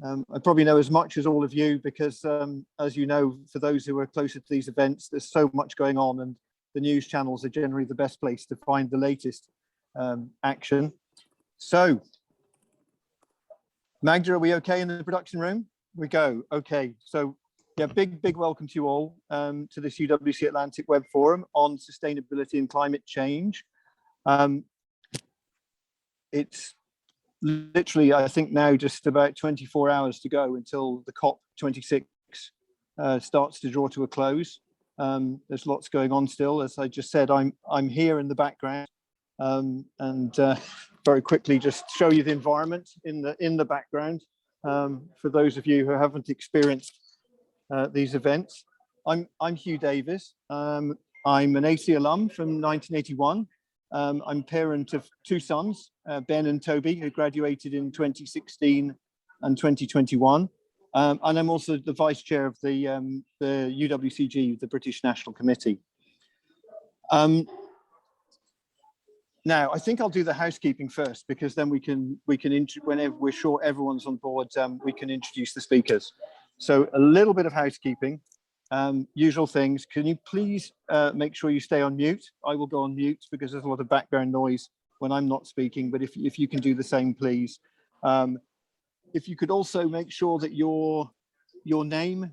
I probably know as much as all of you because, as you know, for those who are closer to these events, there's so much going on, and the news channels are generally the best place to find the latest action. So, Magda, are we okay in the production room? We go. Okay. So, yeah, big welcome to you all to this UWC Atlantic Web Forum on sustainability and climate change. It's literally, I think now just about 24 hours to go until the COP26 starts to draw to a close. There's lots going on still. As I just said, I'm here in the background, and very quickly just show you the environment in the background for those of you who haven't experienced these events. I'm Hugh Davies. I'm an AC alum from 1981. I'm parent of two sons, Ben and Toby, who graduated in 2016 and 2021. And I'm also the vice chair of the UWCG, the British National Committee. Now, I think I'll do the housekeeping first, because then we can whenever we're sure everyone's on board, we can introduce the speakers. So a little bit of housekeeping. Usual things. Can you please make sure you stay on mute? I will go on mute because there's a lot of background noise when I'm not speaking, but if you can do the same, please. If you could also make sure that your name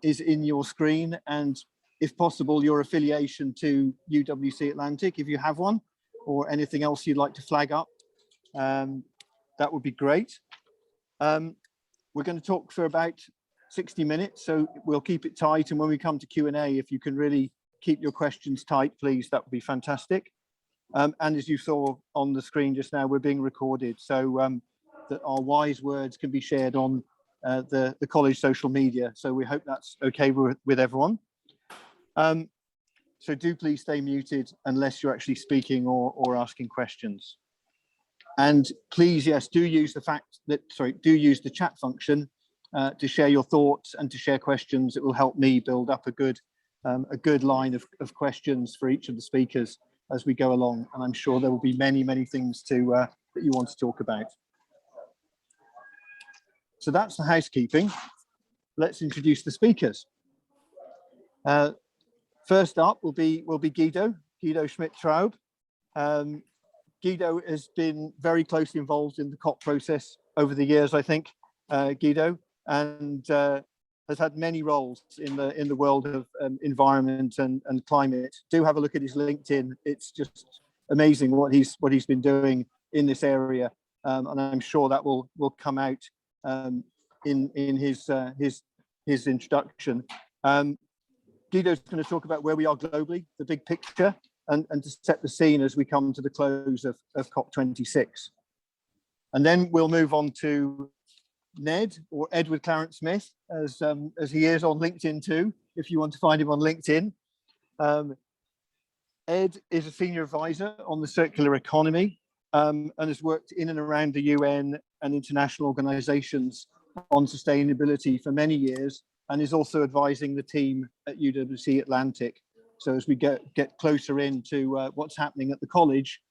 is in your screen, and if possible, your affiliation to UWC Atlantic, if you have one, or anything else you'd like to flag up, that would be great. We're going to talk for about 60 minutes, so we'll keep it tight, and when we come to Q&A, if you can really keep your questions tight, please, that would be fantastic. And as you saw on the screen just now, we're being recorded, so that our wise words can be shared on the college social media, so we hope that's okay with everyone. So do please stay muted unless you're actually speaking or asking questions. And please, yes, do use the chat function to share your thoughts and to share questions. It will help me build up a good line of questions for each of the speakers as we go along. And I'm sure there will be many things that you want to talk about. So that's the housekeeping. Let's introduce the speakers. First up will be Guido Schmidt-Traub. Guido has been very closely involved in the COP process over the years, I think, Guido, and has had many roles in the world of environment and climate. Do have a look at his LinkedIn. It's just amazing what he's been doing in this area, and I'm sure that will come out in his introduction. Guido's going to talk about where we are globally, the big picture, and to set the scene as we come to the close of COP26. And then we'll move on to Ned, or Edward Clarence-Smith, as he is on LinkedIn too, if you want to find him on LinkedIn. Ed is a senior advisor on the circular economy and has worked in and around the UN and international organizations on sustainability for many years, and is also advising the team at UWC Atlantic. So as we get closer into what's happening at the college,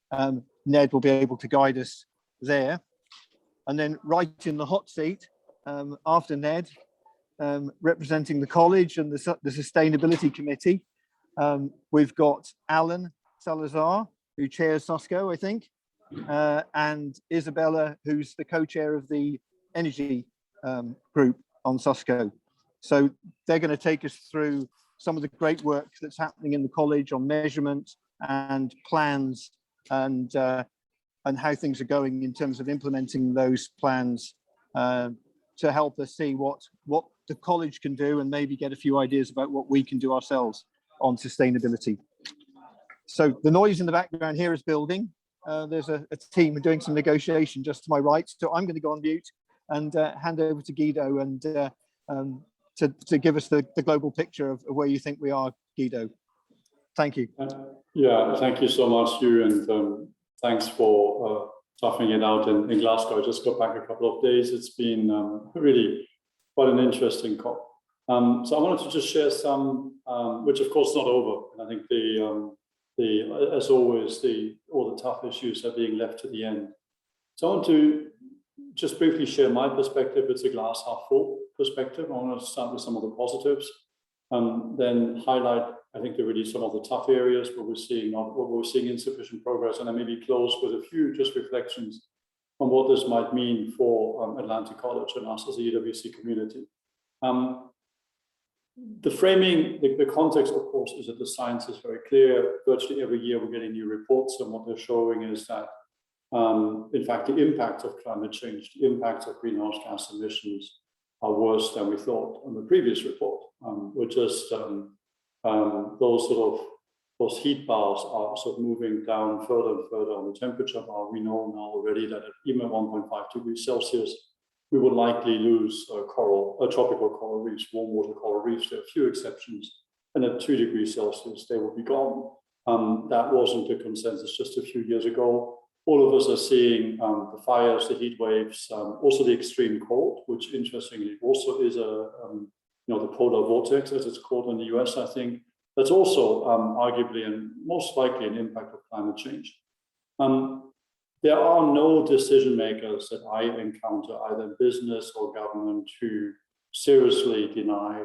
Ned will be able to guide us there. And then right in the hot seat, after Ned, representing the college and the Sustainability Committee, we've got Alan Salazar, who chairs SUSCO, I think, and Isabella, who's the co-chair of the energy group on SUSCO. So they're going to take us through some of the great work that's happening in the college on measurement and plans, and how things are going in terms of implementing those plans to help us see what the college can do, and maybe get a few ideas about what we can do ourselves on sustainability. So the noise in the background here is building. There's a team doing some negotiation just to my right. So I'm going to go on mute and hand over to Guido and to give us the global picture of where you think we are, Guido. Thank you. Yeah, thank you so much, Hugh, and thanks for toughing it out in Glasgow. I just got back a couple of days. It's been really quite an interesting COP. So I wanted to just share some, which of course not over. And I think as always, all the tough issues are being left to the end. So I want to just briefly share my perspective. It's a glass half full perspective. I want to start with some of the positives, then highlight, I think, really some of the tough areas where we're seeing insufficient progress, and then maybe close with a few just reflections on what this might mean for Atlantic College and us as a UWC community. The framing, the context, of course, is that the science is very clear. Virtually every year we're getting new reports, and what they're showing is that, in fact, the impact of climate change, the impact of greenhouse gas emissions are worse than we thought on the previous report. We're just, those heat bars are sort of moving down further and further on the temperature bar. We know now already that at even 1.5 degrees Celsius, we would likely lose tropical coral reefs, warm water coral reefs. There are a few exceptions. And at 2 degrees Celsius, they will be gone. That wasn't the consensus just a few years ago. All of us are seeing the fires, the heat waves, also the extreme cold, which interestingly also is the polar vortex, as it's called in the US, I think. That's also arguably and most likely an impact of climate change. There are no decision makers that I encounter, either business or government, who seriously deny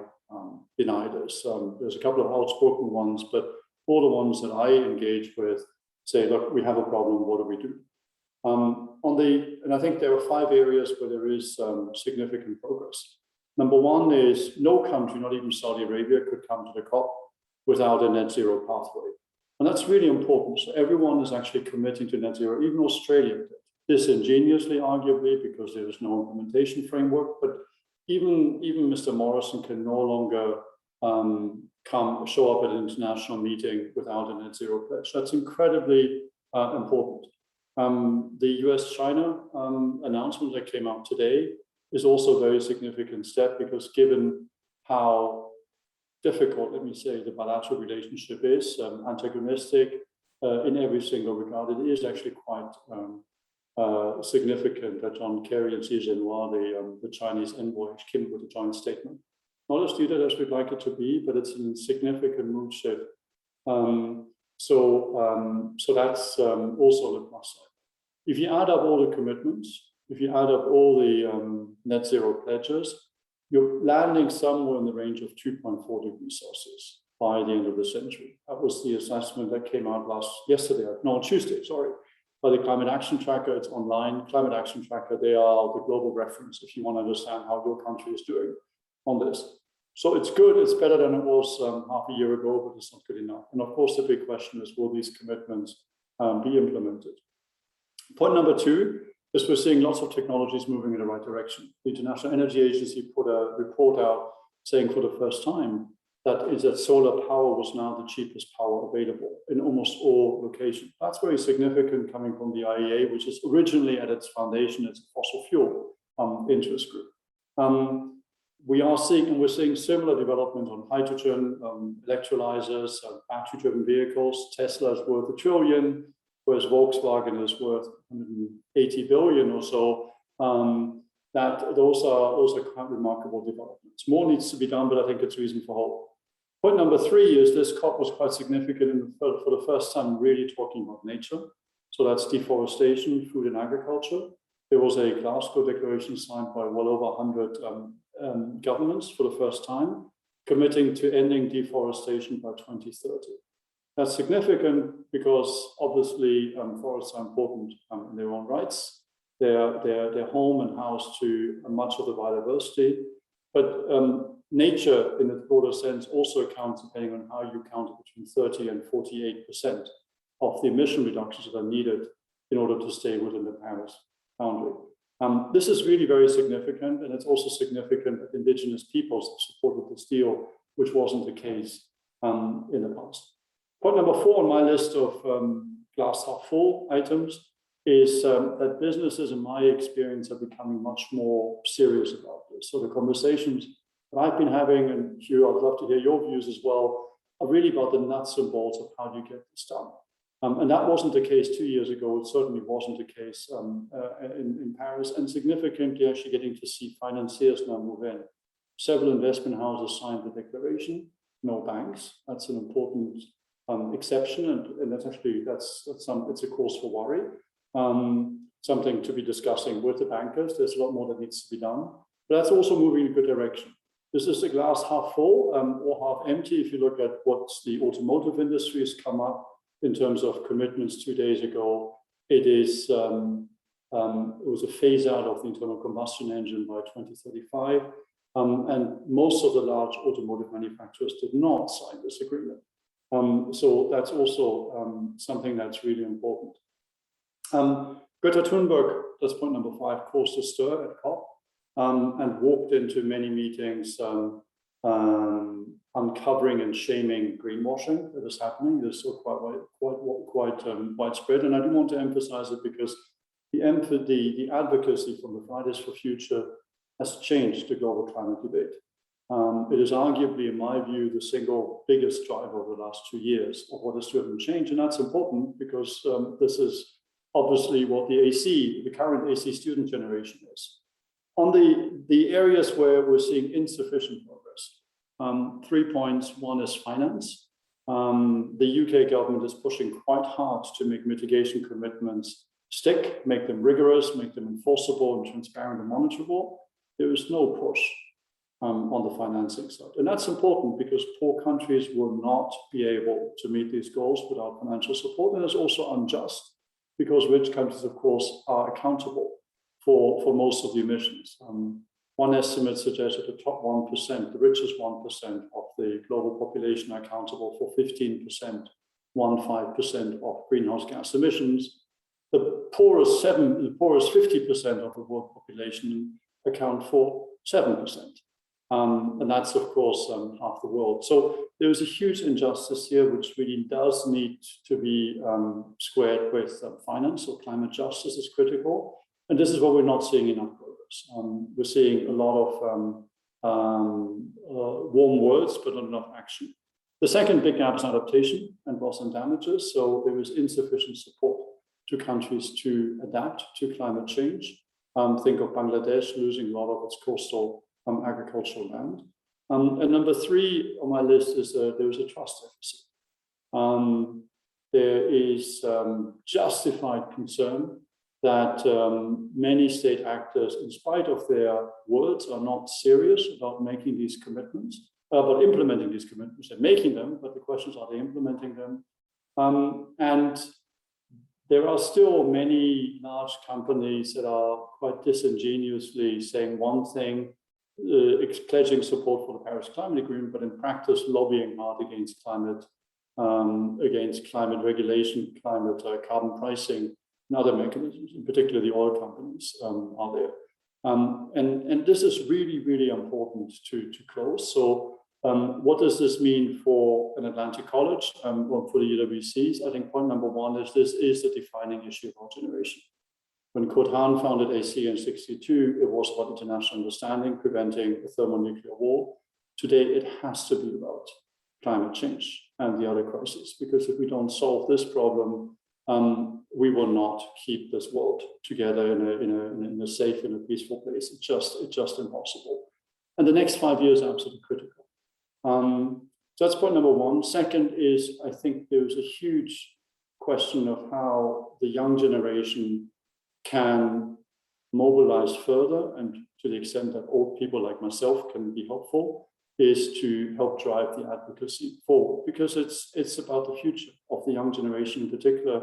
this. There's a couple of outspoken ones, but all the ones that I engage with say, look, we have a problem, what do we do? And I think there are 5 areas where there is significant progress. Number one is no country, not even Saudi Arabia, could come to the COP without a net zero pathway. And that's really important. So everyone is actually committing to net zero, even Australia did. Disingenuously, arguably, because there is no implementation framework, but even Mr. Morrison can no longer show up at an international meeting without a net zero pledge. That's incredibly important. The US-China announcement that came out today is also a very significant step, because given how difficult, let me say, the bilateral relationship is, antagonistic in every single regard, it is actually quite significant that John Kerry and Xi Jinping, the Chinese envoy, came with a joint statement. Not as detailed as we'd like it to be, but it's a significant mood shift. So that's also the plus side. If you add up all the commitments, if you add up all the net zero pledges, you're landing somewhere in the range of 2.4 degrees Celsius by the end of the century. That was the assessment that came out Tuesday, by the Climate Action Tracker. It's online. Climate Action Tracker, they are the global reference if you want to understand how your country is doing on this. So it's good, it's better than it was half a year ago, but it's not good enough. And of course, the big question is, will these commitments be implemented? Point number 2 is we're seeing lots of technologies moving in the right direction. The International Energy Agency put a report out saying for the first time that solar power was now the cheapest power available in almost all locations. That's very significant coming from the IEA, which is originally at its foundation, it's a fossil fuel interest group. We're seeing similar development on hydrogen, electrolyzers, battery-driven vehicles. Tesla is worth $1 trillion, whereas Volkswagen is worth 180 billion or so. Those are quite remarkable developments. More needs to be done, but I think it's reason for hope. Point number 3 is this COP was quite significant for the first time really talking about nature. So that's deforestation, food and agriculture. There was a Glasgow declaration signed by well over 100 governments for the first time, committing to ending deforestation by 2030. That's significant because obviously forests are important in their own rights. They're home and house to much of the biodiversity, but nature in the broader sense also accounts, depending on how you count it, between 30 and 48% of the emission reductions that are needed in order to stay within the Paris boundary. This is really very significant, and it's also significant that indigenous peoples have supported this deal, which wasn't the case in the past. Point number 4 on my list of glass half full items is that businesses, in my experience, are becoming much more serious about this. So the conversations that I've been having, and Hugh, I'd love to hear your views as well, are really about the nuts and bolts of how do you get this done. And that wasn't the case 2 years ago. It certainly wasn't the case in Paris, and significantly actually getting to see financiers now move in. Several investment houses signed the declaration, no banks. That's an important exception, and that's actually it's a cause for worry. something to be discussing with the bankers. There's a lot more that needs to be done, but that's also moving in a good direction. This is the glass half full or half empty. If you look at what the automotive industry has come up in terms of commitments 2 days ago, it is it was a phase out of the internal combustion engine by 2035. And most of the large automotive manufacturers did not sign this agreement. So that's also something that's really important. Greta Thunberg, that's point number 5, caused a stir at COP and walked into many meetings uncovering and shaming greenwashing that is happening. This is still quite widespread. And I do want to emphasize it because the advocacy from the Fridays for Future has changed the global climate debate. It is arguably, in my view, the single biggest driver over the last 2 years of what has driven change. And that's important because this is obviously what the current AC student generation is. On the areas where we're seeing insufficient progress, 3 points. One is finance. The UK government is pushing quite hard to make mitigation commitments stick, make them rigorous, make them enforceable and transparent and monitorable. There is no push on the financing side. And that's important because poor countries will not be able to meet these goals without financial support. And it's also unjust because rich countries, of course, are accountable for most of the emissions. One estimate suggests that the top 1%, the richest 1% of the global population are accountable for 15%, 15% of greenhouse gas emissions. The poorest 50% of the world population account for 7%. And that's, of course, half the world. So there is a huge injustice here, which really does need to be squared with finance. So climate justice is critical. And this is what we're not seeing enough progress. We're seeing a lot of warm words, but not enough action. The second big gap is adaptation and loss and damages. So there is insufficient support to countries to adapt to climate change. Think of Bangladesh losing a lot of its coastal agricultural land. And number 3 on my list is there is a trust deficit. There is justified concern that many state actors, in spite of their words, are not serious about making these commitments, about implementing these commitments. They're making them, but the question is, are they implementing them? And there are still many large companies that are quite disingenuously saying one thing, pledging support for the Paris Climate Agreement, but in practice lobbying hard against climate regulation, climate carbon pricing, and other mechanisms, in particular the oil companies are there. And this is really, really important to close. So what does this mean for an Atlantic college or for the UWCs? I think point number 1 is this is the defining issue of our generation. When Kurt Hahn founded AC in '62, it was about international understanding, preventing a thermonuclear war. Today, it has to be about climate change and the other crises, because if we don't solve this problem, we will not keep this world together in a safe and a peaceful place. It's just impossible. And the next 5 years are absolutely critical. So that's point number 1. Second is, I think there's a huge question of how the young generation can mobilize further, and to the extent that old people like myself can be helpful, is to help drive the advocacy forward, because it's about the future of the young generation in particular.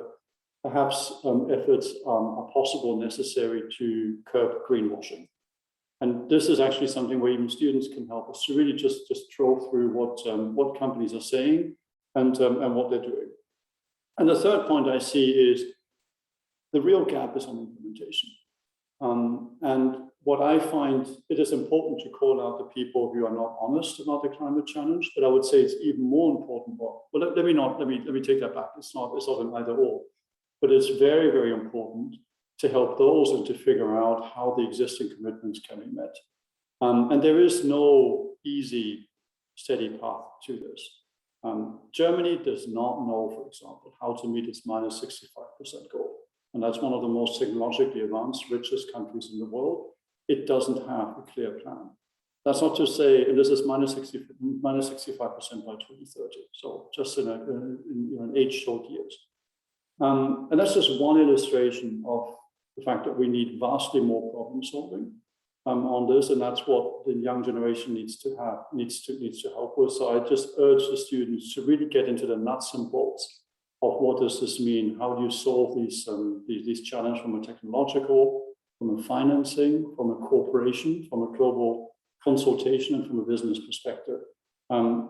Perhaps efforts are possible, necessary to curb greenwashing. And this is actually something where even students can help us to really just troll through what companies are saying and what they're doing. And the third point I see is the real gap is on implementation. And what I find, it is important to call out the people who are not honest about the climate challenge, but I would say it's even more important. Well, let me take that back. It's not an either or, but it's very, very important to help those and to figure out how the existing commitments can be met. And there is no easy, steady path to this. Germany does not know, for example, how to meet its minus 65% goal. And that's one of the most technologically advanced, richest countries in the world. It doesn't have a clear plan. That's not to say, and this is minus 65% by 2030. So just in 8 short years. And that's just one illustration of the fact that we need vastly more problem solving on this, and that's what the young generation needs to help with. So I just urge the students to really get into the nuts and bolts of what does this mean? How do you solve these challenges from a technological, from a financing, from a cooperation, from a global consultation, and from a business perspective?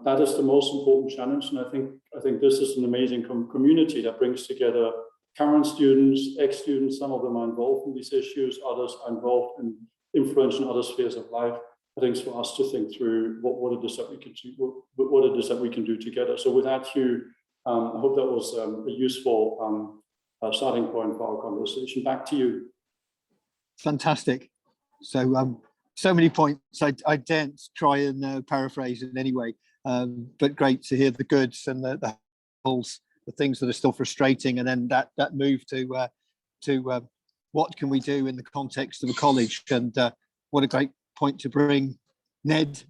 That is the most important challenge, and I think this is an amazing community that brings together current students, ex-students. Some of them are involved in these issues, others are involved in influence in other spheres of life. I think it's for us to think through what it is that we can do, what it is that we can do together. So with that, Hugh, I hope that was a useful starting point for our conversation. Back to you. Fantastic. So so many points. I daren't try and paraphrase in any way, but great to hear the goods and the holes, the things that are still frustrating, and then that move to what can we do in the context of a college. And what a great point to bring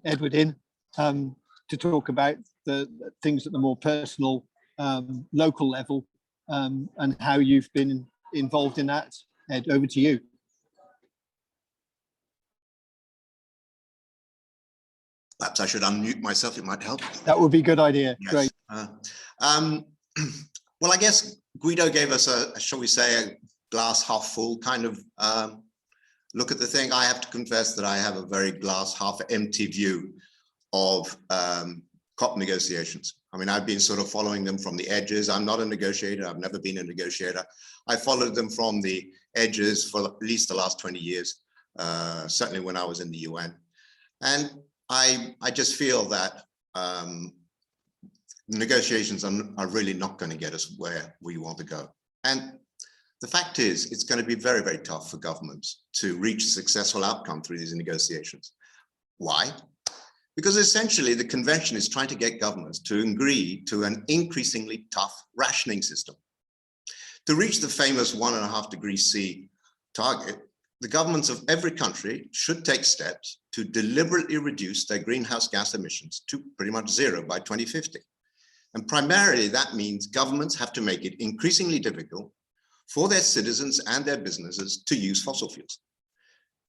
Edward in to talk about the things at the more personal, local level, and how you've been involved in that. Ed, over to you. Perhaps I should unmute myself, it might help. That would be a good idea. Yes. Great. Well, I guess Guido gave us shall we say, a glass half full kind of look at the thing. I have to confess that I have a very glass half empty view of COP negotiations. I mean, I've been sort of following them from the edges. I'm not a negotiator. I've never been a negotiator. I followed them from the edges for at least the last 20 years, certainly when I was in the UN. And I just feel that negotiations are really not going to get us where we want to go. And the fact is, it's going to be very, very tough for governments to reach a successful outcome through these negotiations. Why? Because essentially the convention is trying to get governments to agree to an increasingly tough rationing system. To reach the famous 1.5 degrees C target, the governments of every country should take steps to deliberately reduce their greenhouse gas emissions to pretty much zero by 2050. And primarily that means governments have to make it increasingly difficult for their citizens and their businesses to use fossil fuels.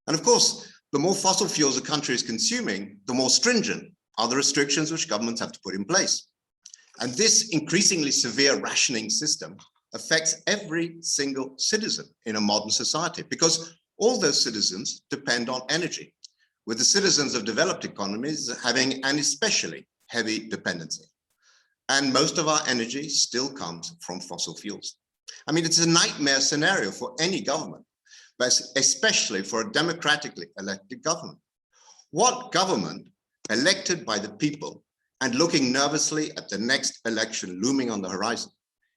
And of course, the more fossil fuels a country is consuming, the more stringent are the restrictions which governments have to put in place. And this increasingly severe rationing system affects every single citizen in a modern society, because all those citizens depend on energy, with the citizens of developed economies having an especially heavy dependency. And most of our energy still comes from fossil fuels. I mean, it's a nightmare scenario for any government, but especially for a democratically elected government. What government elected by the people and looking nervously at the next election looming on the horizon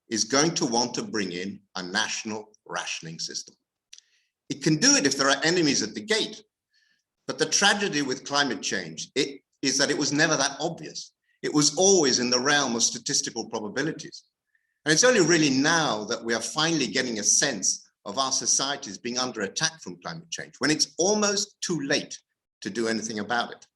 is going to want to bring in a national rationing system? It can do it if there are enemies at the gate. But the tragedy with climate change is that it was never that obvious. It was always in the realm of statistical probabilities. And it's only really now that we are finally getting a sense of our societies being under attack from climate change, when it's almost too late to do anything about it.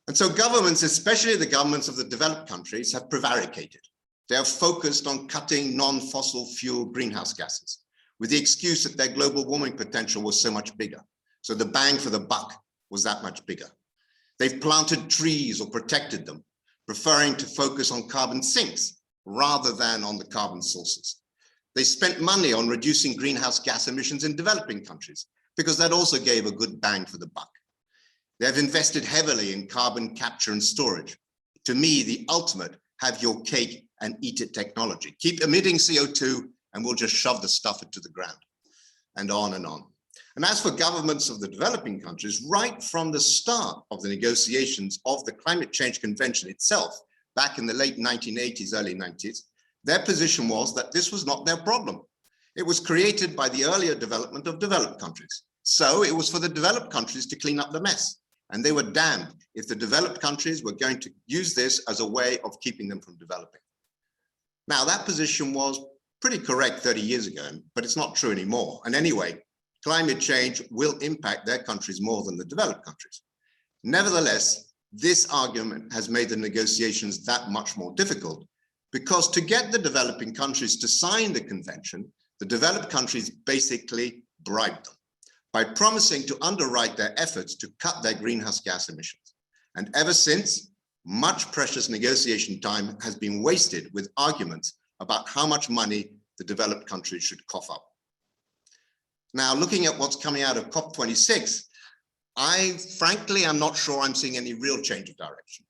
And so governments, especially the governments of the developed countries, have prevaricated. They are focused on cutting non-fossil fuel greenhouse gases, with the excuse that their global warming potential was so much bigger. So the bang for the buck was that much bigger. They've planted trees or protected them, preferring to focus on carbon sinks rather than on the carbon sources. They spent money on reducing greenhouse gas emissions in developing countries, because that also gave a good bang for the buck. They have invested heavily in carbon capture and storage. To me, the ultimate have your cake and eat it technology. Keep emitting CO2 and we'll just shove the stuff into the ground, and on and on. And as for governments of the developing countries, right from the start of the negotiations of the Climate Change Convention itself, back in the late 1980s, early 90s, their position was that this was not their problem. It was created by the earlier development of developed countries. So it was for the developed countries to clean up the mess. And they were damned if the developed countries were going to use this as a way of keeping them from developing. Now, that position was pretty correct 30 years ago, but it's not true anymore. And anyway, climate change will impact their countries more than the developed countries. Nevertheless, this argument has made the negotiations that much more difficult, because to get the developing countries to sign the convention, the developed countries basically bribed them by promising to underwrite their efforts to cut their greenhouse gas emissions. And ever since, much precious negotiation time has been wasted with arguments about how much money the developed countries should cough up. Now, looking at what's coming out of COP26, I frankly am not sure I'm seeing any real change of direction.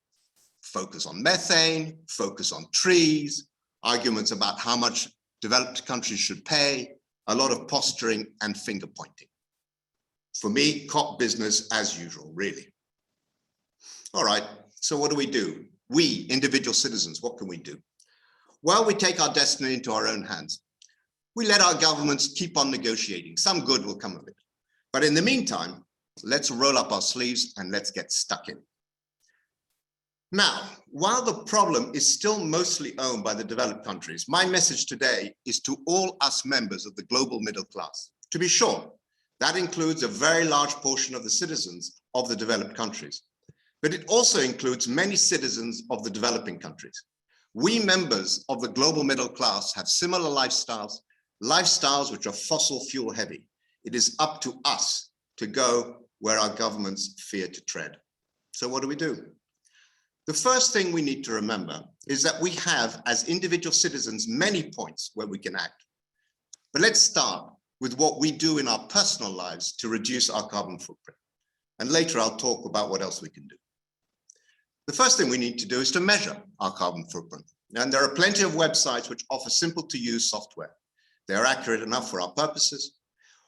Focus on methane, focus on trees, arguments about how much developed countries should pay, a lot of posturing and finger pointing. For me, COP business as usual, really. All right, so what do? We, individual citizens, what can we do? Well, we take our destiny into our own hands. We let our governments keep on negotiating. Some good will come of it. But in the meantime, let's roll up our sleeves and let's get stuck in. Now, while the problem is still mostly owned by the developed countries, my message today is to all us members of the global middle class. To be sure, that includes a very large portion of the citizens of the developed countries, but it also includes many citizens of the developing countries. We members of the global middle class have similar lifestyles which are fossil fuel heavy. It is up to us to go where our governments fear to tread. So what do? The first thing we need to remember is that we have, as individual citizens, many points where we can act. But let's start with what we do in our personal lives to reduce our carbon footprint. And later I'll talk about what else we can do. The first thing we need to do is to measure our carbon footprint. And there are plenty of websites which offer simple to use software. They are accurate enough for our purposes.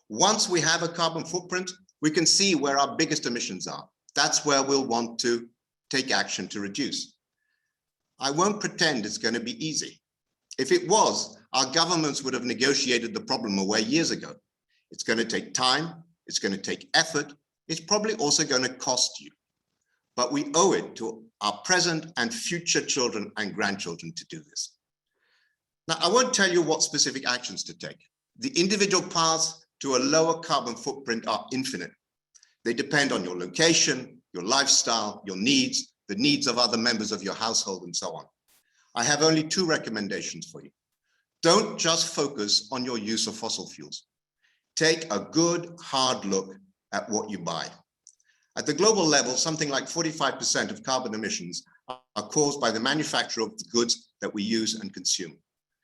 Once we have a carbon footprint, we can see where our biggest emissions are. That's where we'll want to take action to reduce. I won't pretend it's going to be easy. If it was, our governments would have negotiated the problem away years ago. It's going to take time, it's going to take effort, it's probably also going to cost you. But we owe it to our present and future children and grandchildren to do this. Now, I won't tell you what specific actions to take. The individual paths to a lower carbon footprint are infinite. They depend on your location, your lifestyle, your needs, the needs of other members of your household, and so on. I have only two recommendations for you. Don't just focus on your use of fossil fuels. Take a good, hard look at what you buy. At the global level, something like 45% of carbon emissions are caused by the manufacture of the goods that we use and consume.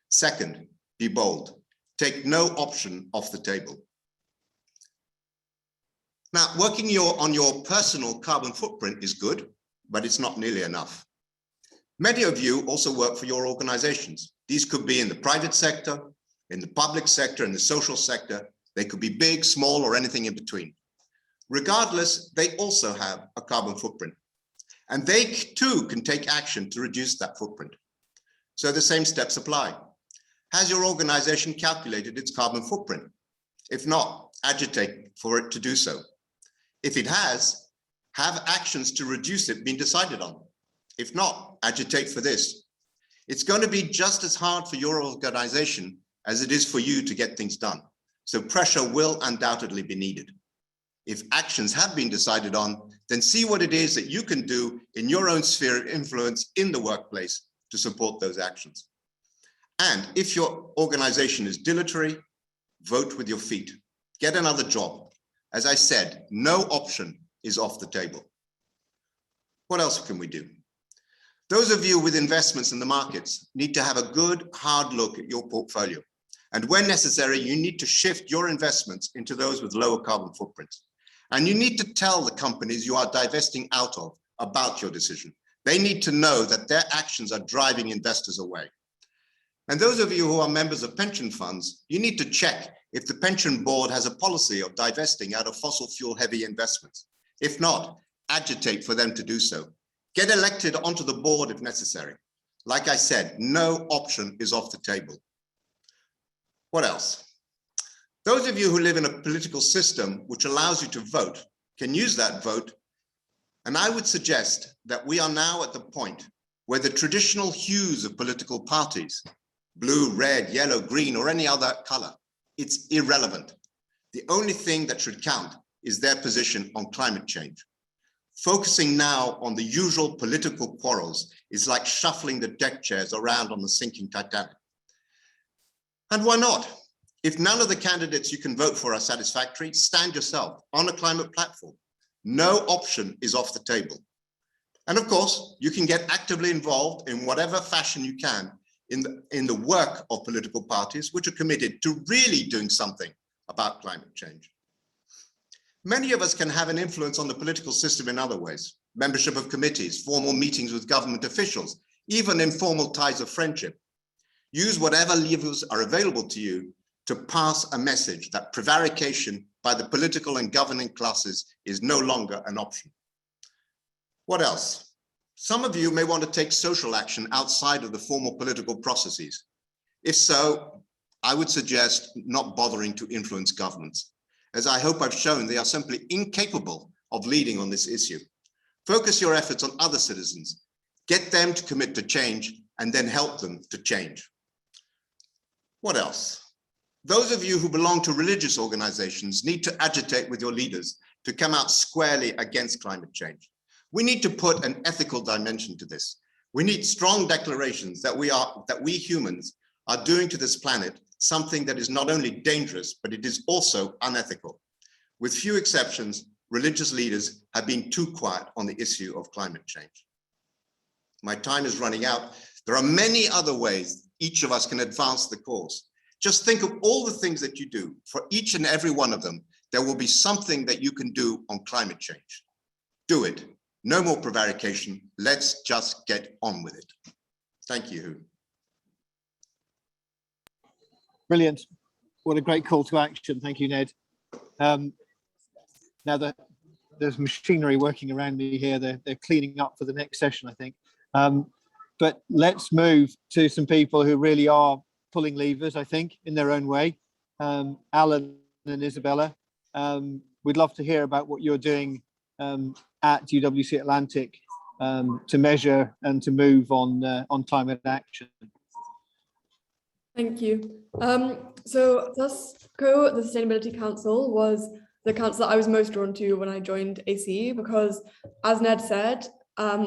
Second, be bold. Take no option off the table. Now, working on your personal carbon footprint is good, but it's not nearly enough. Many of you also work for your organizations. These could be in the private sector, in the public sector, in the social sector. They could be big, small, or anything in between. Regardless, they also have a carbon footprint. And they too can take action to reduce that footprint. So the same steps apply. Has your organization calculated its carbon footprint? If not, agitate for it to do so. If it has, have actions to reduce it been decided on? If not, agitate for this. It's going to be just as hard for your organization as it is for you to get things done. So pressure will undoubtedly be needed. If actions have been decided on, then see what it is that you can do in your own sphere of influence in the workplace to support those actions. And if your organization is dilatory, vote with your feet. Get another job. As I said, no option is off the table. What else can we do? Those of you with investments in the markets need to have a good, hard look at your portfolio. And when necessary, you need to shift your investments into those with lower carbon footprints. And you need to tell the companies you are divesting out of about your decision. They need to know that their actions are driving investors away. And those of you who are members of pension funds, you need to check if the pension board has a policy of divesting out of fossil fuel heavy investments. If not, agitate for them to do so. Get elected onto the board if necessary. Like I said, no option is off the table. What else? Those of you who live in a political system which allows you to vote can use that vote. And I would suggest that we are now at the point where the traditional hues of political parties, blue, red, yellow, green, or any other color, it's irrelevant. The only thing that should count is their position on climate change. Focusing now on the usual political quarrels is like shuffling the deck chairs around on the sinking Titanic. And why not? If none of the candidates you can vote for are satisfactory, stand yourself on a climate platform. No option is off the table. And of course, you can get actively involved in whatever fashion you can in the work of political parties which are committed to really doing something about climate change. Many of us can have an influence on the political system in other ways: membership of committees, formal meetings with government officials, even informal ties of friendship. Use whatever levers are available to you to pass a message that prevarication by the political and governing classes is no longer an option. What else? Some of you may want to take social action outside of the formal political processes. If so, I would suggest not bothering to influence governments, as I hope I've shown they are simply incapable of leading on this issue. Focus your efforts on other citizens, get them to commit to change, and then help them to change. What else? Those of you who belong to religious organizations need to agitate with your leaders to come out squarely against climate change. We need to put an ethical dimension to this. We need strong declarations that we humans are doing to this planet something that is not only dangerous, but it is also unethical. With few exceptions, religious leaders have been too quiet on the issue of climate change. My time is running out. There are many other ways each of us can advance the cause. Just think of all the things that you do. For each and every one of them, there will be something that you can do on climate change. Do it. No more prevarication. Let's just get on with it. Thank you. Brilliant. What a great call to action. Thank you, Ned. Now that there's machinery working around me here, they're cleaning up for the next session, I think. But let's move to some people who really are pulling levers, I think, in their own way. Alan and Isabella, we'd love to hear about what you're doing at UWC Atlantic to measure and to move on climate action. Thank you. So TUSCO, the Sustainability Council, was the council that I was most drawn to when I joined ACE, because, as Ned said,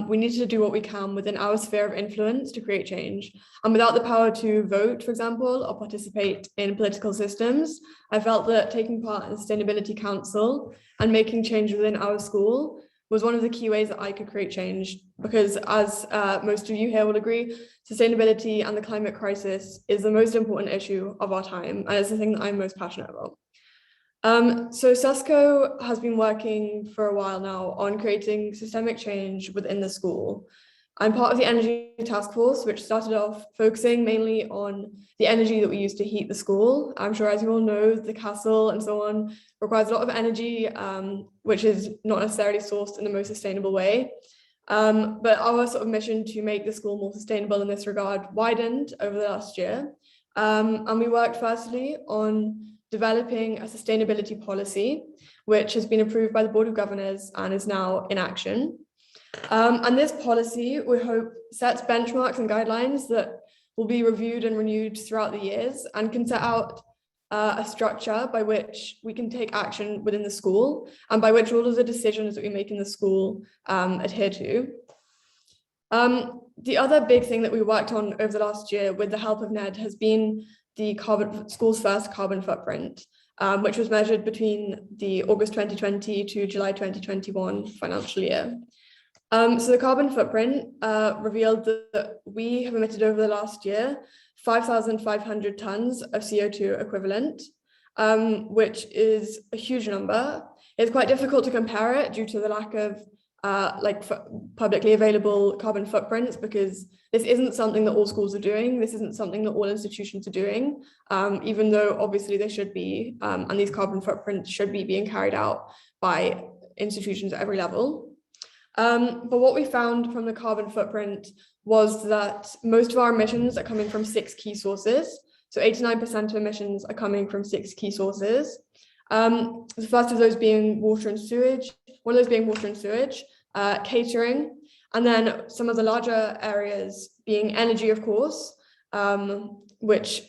we need to do what we can within our sphere of influence to create change. And without the power to vote, for example, or participate in political systems, I felt that taking part in the Sustainability Council and making change within our school was one of the key ways that I could create change. Because, as most of you here will agree, sustainability and the climate crisis is the most important issue of our time, and it's the thing that I'm most passionate about. So SUSCO has been working for a while now on creating systemic change within the school. I'm part of the energy task force, which started off focusing mainly on the energy that we use to heat the school. I'm sure, as you all know, the castle and so on requires a lot of energy, which is not necessarily sourced in the most sustainable way. But our sort of mission to make the school more sustainable in this regard widened over the last year. And we worked firstly on developing a sustainability policy, which has been approved by the Board of Governors and is now in action. And this policy, we hope, sets benchmarks and guidelines that will be reviewed and renewed throughout the years and can set out a structure by which we can take action within the school and by which all of the decisions that we make in the school adhere to. The other big thing that we worked on over the last year with the help of Ned has been the school's first carbon footprint, which was measured between the August 2020 to July 2021 financial year. So the carbon footprint revealed that we have emitted over the last year 5,500 tons of CO2 equivalent, which is a huge number. It's quite difficult to compare it due to the lack of publicly available carbon footprints, because this isn't something that all schools are doing. This isn't something that all institutions are doing, even though obviously they should be, and these carbon footprints should be being carried out by institutions at every level. But what we found from the carbon footprint was that most of our emissions are coming from 6 key sources. So 89% of emissions are coming from 6 key sources. The first of those being water and sewage, one of those being water and sewage, catering, and then some of the larger areas being energy, of course, which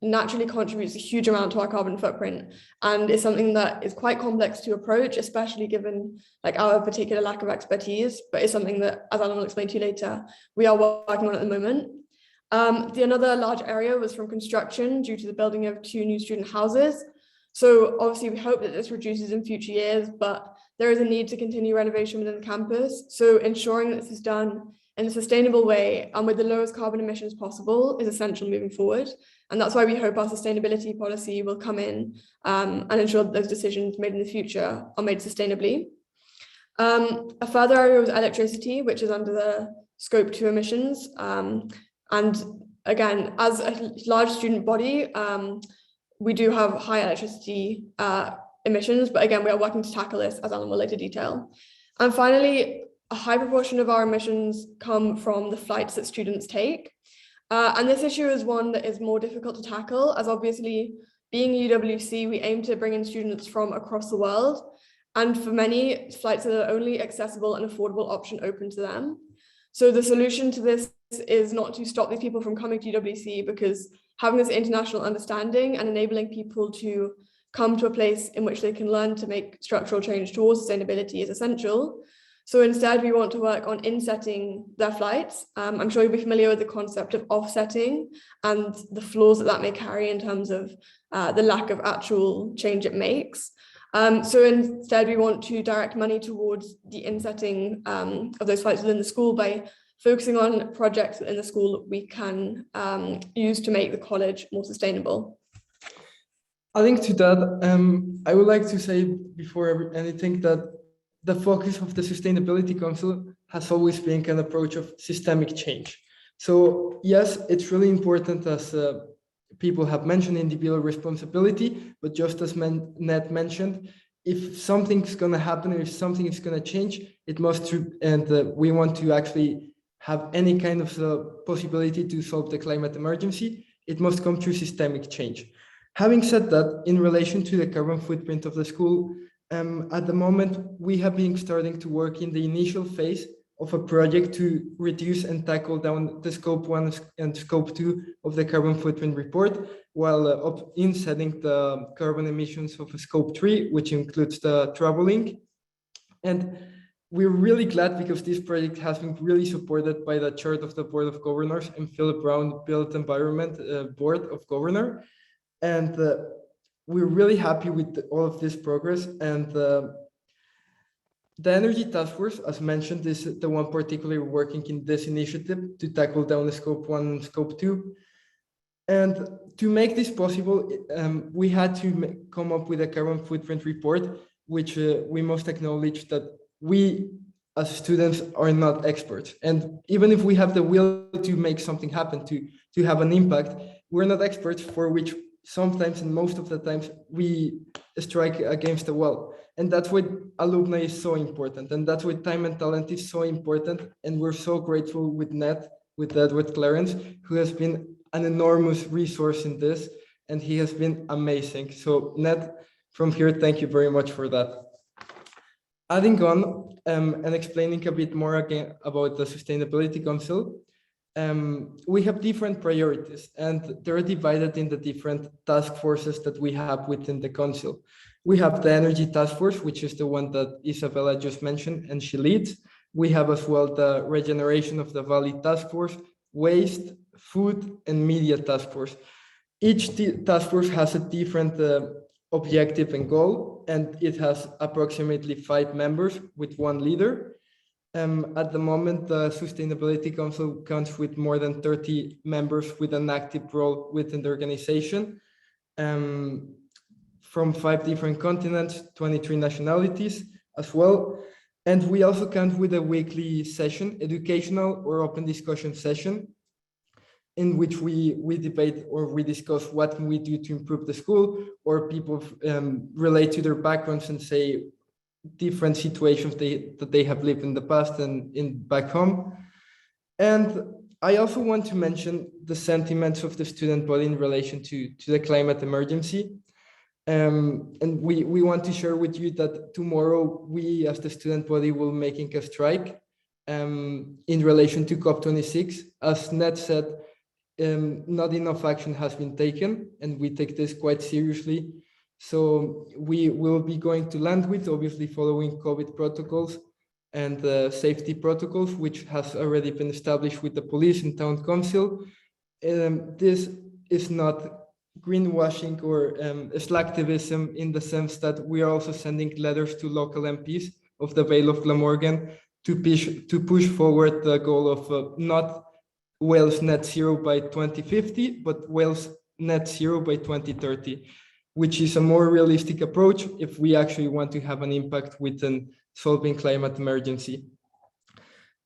naturally contributes a huge amount to our carbon footprint and is something that is quite complex to approach, especially given our particular lack of expertise, but it's something that, as Alan will explain to you later, we are working on at the moment. Another large area was from construction due to the building of 2 new student houses. So obviously we hope that this reduces in future years, but there is a need to continue renovation within the campus. So ensuring that this is done in a sustainable way and with the lowest carbon emissions possible is essential moving forward. And that's why we hope our sustainability policy will come in and ensure that those decisions made in the future are made sustainably. A further area was electricity, which is under the Scope 2 emissions. And again, as a large student body, we do have high electricity emissions, but again, we are working to tackle this, as Alan will later detail. And finally, a high proportion of our emissions come from the flights that students take. And this issue is one that is more difficult to tackle, as obviously being UWC, we aim to bring in students from across the world. And for many, flights are the only accessible and affordable option open to them. So the solution to this is not to stop these people from coming to UWC, because having this international understanding and enabling people to come to a place in which they can learn to make structural change towards sustainability is essential. So instead, we want to work on insetting their flights. I'm sure you'll be familiar with the concept of offsetting and the flaws that that may carry in terms of the lack of actual change it makes. So instead, we want to direct money towards the insetting of those flights within the school by focusing on projects in the school that we can use to make the college more sustainable. Adding to that, I would like to say before anything that the focus of the Sustainability Council has always been an approach of systemic change. So yes, it's really important, as people have mentioned, individual responsibility, but just as Ned mentioned, if something's going to happen or if something is going to change, it must, and we want to actually have any kind of possibility to solve the climate emergency, it must come through systemic change. Having said that, in relation to the carbon footprint of the school, at the moment, we have been starting to work in the initial phase of a project to reduce and tackle down the Scope 1 and Scope 2 of the carbon footprint report, while setting the carbon emissions of Scope 3, which includes the traveling. And we're really glad because this project has been really supported by the chair of the Board of Governors and Philip Brown Built Environment Board of Governors. And we're really happy with all of this progress. And the Energy Task Force, as mentioned, is the one particularly working in this initiative to tackle down the Scope 1 and Scope 2. And to make this possible, we had to come up with a carbon footprint report, which we must acknowledge that we as students are not experts. And even if we have the will to make something happen, to have an impact, we're not experts, for which sometimes and most of the times we strike against the wall. And that's why alumni is so important. And that's why time and talent is so important. And we're so grateful with Ned Clarence, who has been an enormous resource in this. And he has been amazing. So Ned, from here, thank you very much for that. Adding on and explaining a bit more again about the Sustainability Council, we have different priorities and they're divided in the different task forces that we have within the council. We have the Energy Task Force, which is the one that Isabella just mentioned and she leads. We have as well the Regeneration of the Valley Task Force, Waste, Food, and Media Task Force. Each task force has a different objective and goal, and it has approximately 5 members with 1 leader. At the moment, the Sustainability Council counts with more than 30 members with an active role within the organization, from 5 different continents, 23 nationalities as well. And we also count with a weekly session, educational or open discussion session, in which we debate or we discuss what can we do to improve the school, or people relate to their backgrounds and say different situations that they have lived in the past and back home. And I also want to mention the sentiments of the student body in relation to the climate emergency. And we want to share with you that tomorrow we as the student body will making a strike in relation to COP26. As Ned said, not enough action has been taken, and we take this quite seriously. So we will be going to land with, obviously following COVID protocols and safety protocols, which has already been established with the police and town council. this is not greenwashing or slacktivism, in the sense that we are also sending letters to local MPs of the Vale of Glamorgan to push forward the goal of not Wales net zero by 2050, but Wales net zero by 2030, which is a more realistic approach if we actually want to have an impact within solving climate emergency.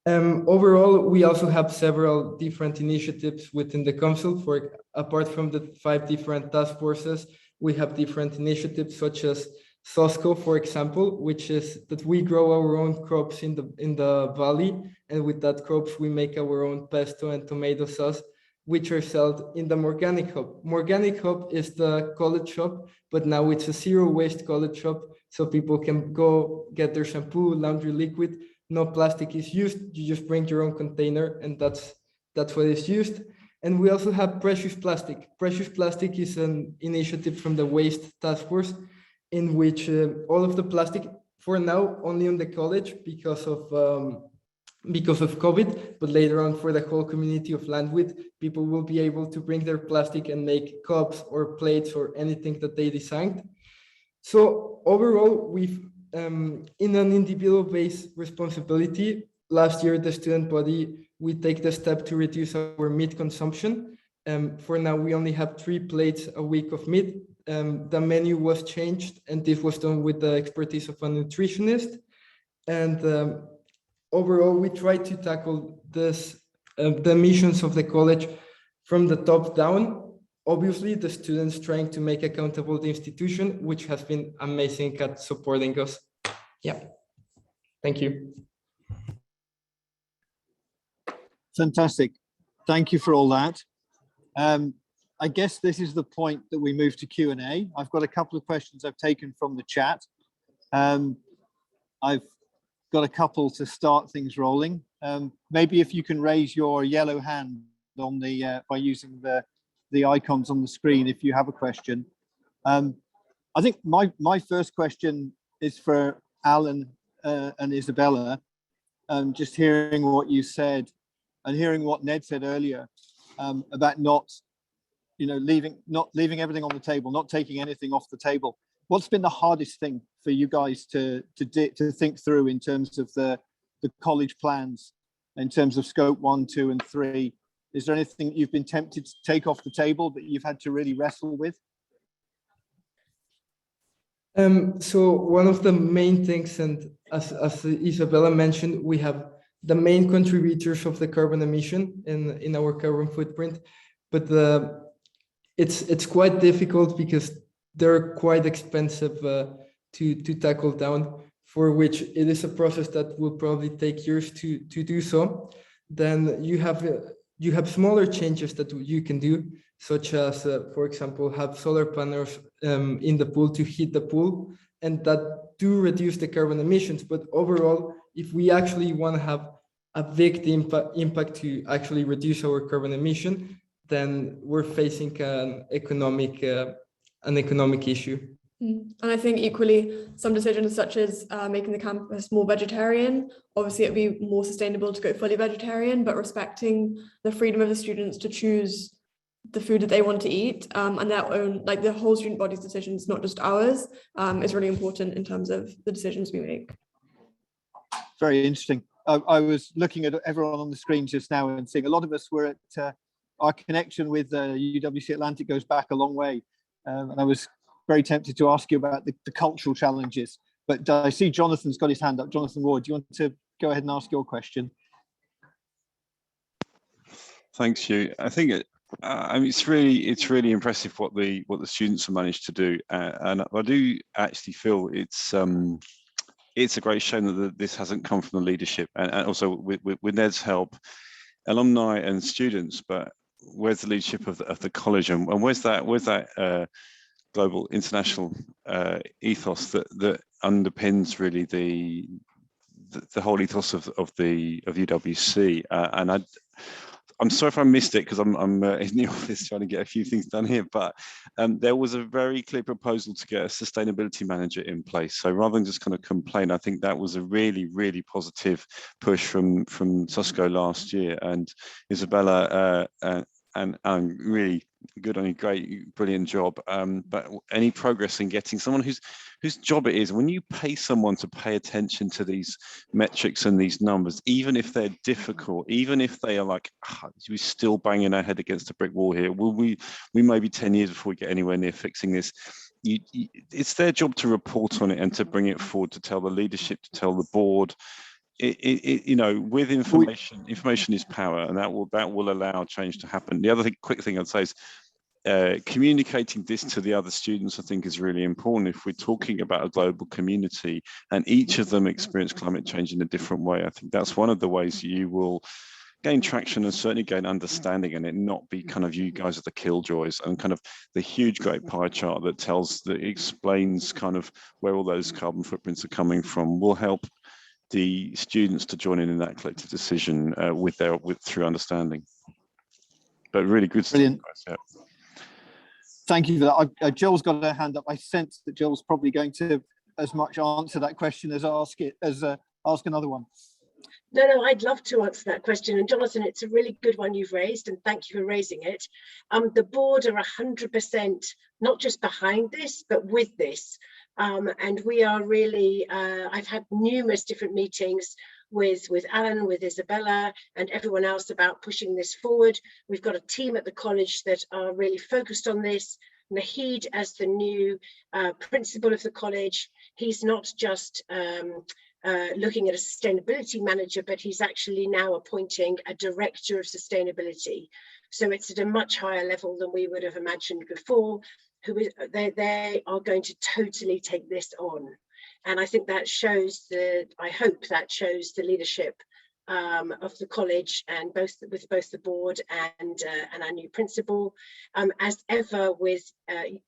Overall, we also have several different initiatives within the council. Apart from the 5 different task forces, we have different initiatives such as SOSCO, for example, which is that we grow our own crops in the valley, and with that crops we make our own pesto and tomato sauce, which are sold in the Morganic Hub. Morganic Hub is the college shop, but now it's a zero waste college shop, so people can go get their shampoo, laundry liquid. No plastic is used. You just bring your own container, and that's what is used. And we also have Precious Plastic. Precious Plastic is an initiative from the Waste Task Force, in which all of the plastic, for now, only on the college because of COVID, but later on for the whole community of Landwid, people will be able to bring their plastic and make cups or plates or anything that they designed. So overall, we've, in an individual-based responsibility, last year, the student body, we take the step to reduce our meat consumption. For now, we only have 3 plates a week of meat. The menu was changed, and this was done with the expertise of a nutritionist. And overall, we try to tackle this, the missions of the college from the top down. Obviously, the students trying to make accountable the institution, which has been amazing at supporting us. Yeah, thank you. Fantastic. Thank you for all that. I guess this is the point that we move to Q&A. I've got a couple of questions I've taken from the chat. I've got a couple to start things rolling. Maybe if you can raise your yellow hand on the by using the icons on the screen if you have a question. I think my first question is for Alan and Isabella. Just hearing what you said and hearing what Ned said earlier about not leaving everything on the table, not taking anything off the table. What's been the hardest thing for you guys to think through in terms of the college plans, in terms of scope 1, 2, and 3? Is there anything you've been tempted to take off the table that you've had to really wrestle with? So one of the main things, and as Isabella mentioned, we have the main contributors of the carbon emission in our carbon footprint, but it's quite difficult because they're quite expensive to tackle down, for which it is a process that will probably take years to do so. Then you have smaller changes that you can do, such as, for example, have solar panels in the pool to heat the pool, and that do reduce the carbon emissions. But overall, if we actually want to have a big impact to actually reduce our carbon emission, then we're facing an economic issue. And I think equally, some decisions such as making the campus more vegetarian, obviously it'd be more sustainable to go fully vegetarian, but respecting the freedom of the students to choose the food that they want to eat, and their own, like the whole student body's decisions, not just ours, is really important in terms of the decisions we make. Very interesting. I was looking at everyone on the screen just now and seeing a lot of us were at our connection with UWC Atlantic goes back a long way. And I was very tempted to ask you about the cultural challenges, but I see Jonathan's got his hand up. Jonathan Ward, do you want to go ahead and ask your question? Thanks, Hugh. I think I mean, it's really impressive what the students have managed to do, and I do actually feel it's a great shame that this hasn't come from the leadership, and also with Ned's help, alumni and students. But where's the leadership of the college, and where's that global international ethos that underpins really the whole ethos of UWC? And I'm sorry if I missed it because I'm in the office trying to get a few things done here, but there was a very clear proposal to get a sustainability manager in place. So rather than just kind of complain, I think that was a really, really positive push from SOSCO last year. And Isabella really good on you, great, brilliant job. But any progress in getting someone whose job it is, when you pay someone to pay attention to these metrics and these numbers, even if they're difficult, even if they are like, we're still banging our head against a brick wall here, we may be 10 years before we get anywhere near fixing this. It's their job to report on it and to bring it forward, to tell the leadership, to tell the board. You know, with information is power, and that will allow change to happen. The other quick thing I'd say is communicating this to the other students, I think, is really important. If we're talking about a global community and each of them experience climate change in a different way, I think that's one of the ways you will gain traction and certainly gain understanding, and it not be kind of you guys are the killjoys, and kind of the huge great pie chart that explains kind of where all those carbon footprints are coming from will help the students to join in that collective decision through understanding. But really good stuff, Brilliant. guys. Yeah. Thank you for that. Jill's got her hand up. I sense that Jill's probably going to as much answer that question as ask another one. No, I'd love to answer that question. And Jonathan, it's a really good one you've raised, and thank you for raising it. The board are 100% not just behind this, but with this. And we are really, I've had numerous different meetings with Alan, with Isabella, and everyone else about pushing this forward. We've got a team at the college that are really focused on this. Nahid, as the new principal of the college, he's not just looking at a sustainability manager, but he's actually now appointing a director of sustainability. So it's at a much higher level than we would have imagined before. They are going to totally take this on. And I think that shows I hope that shows the leadership of the college, and with both the board and our new principal. As ever with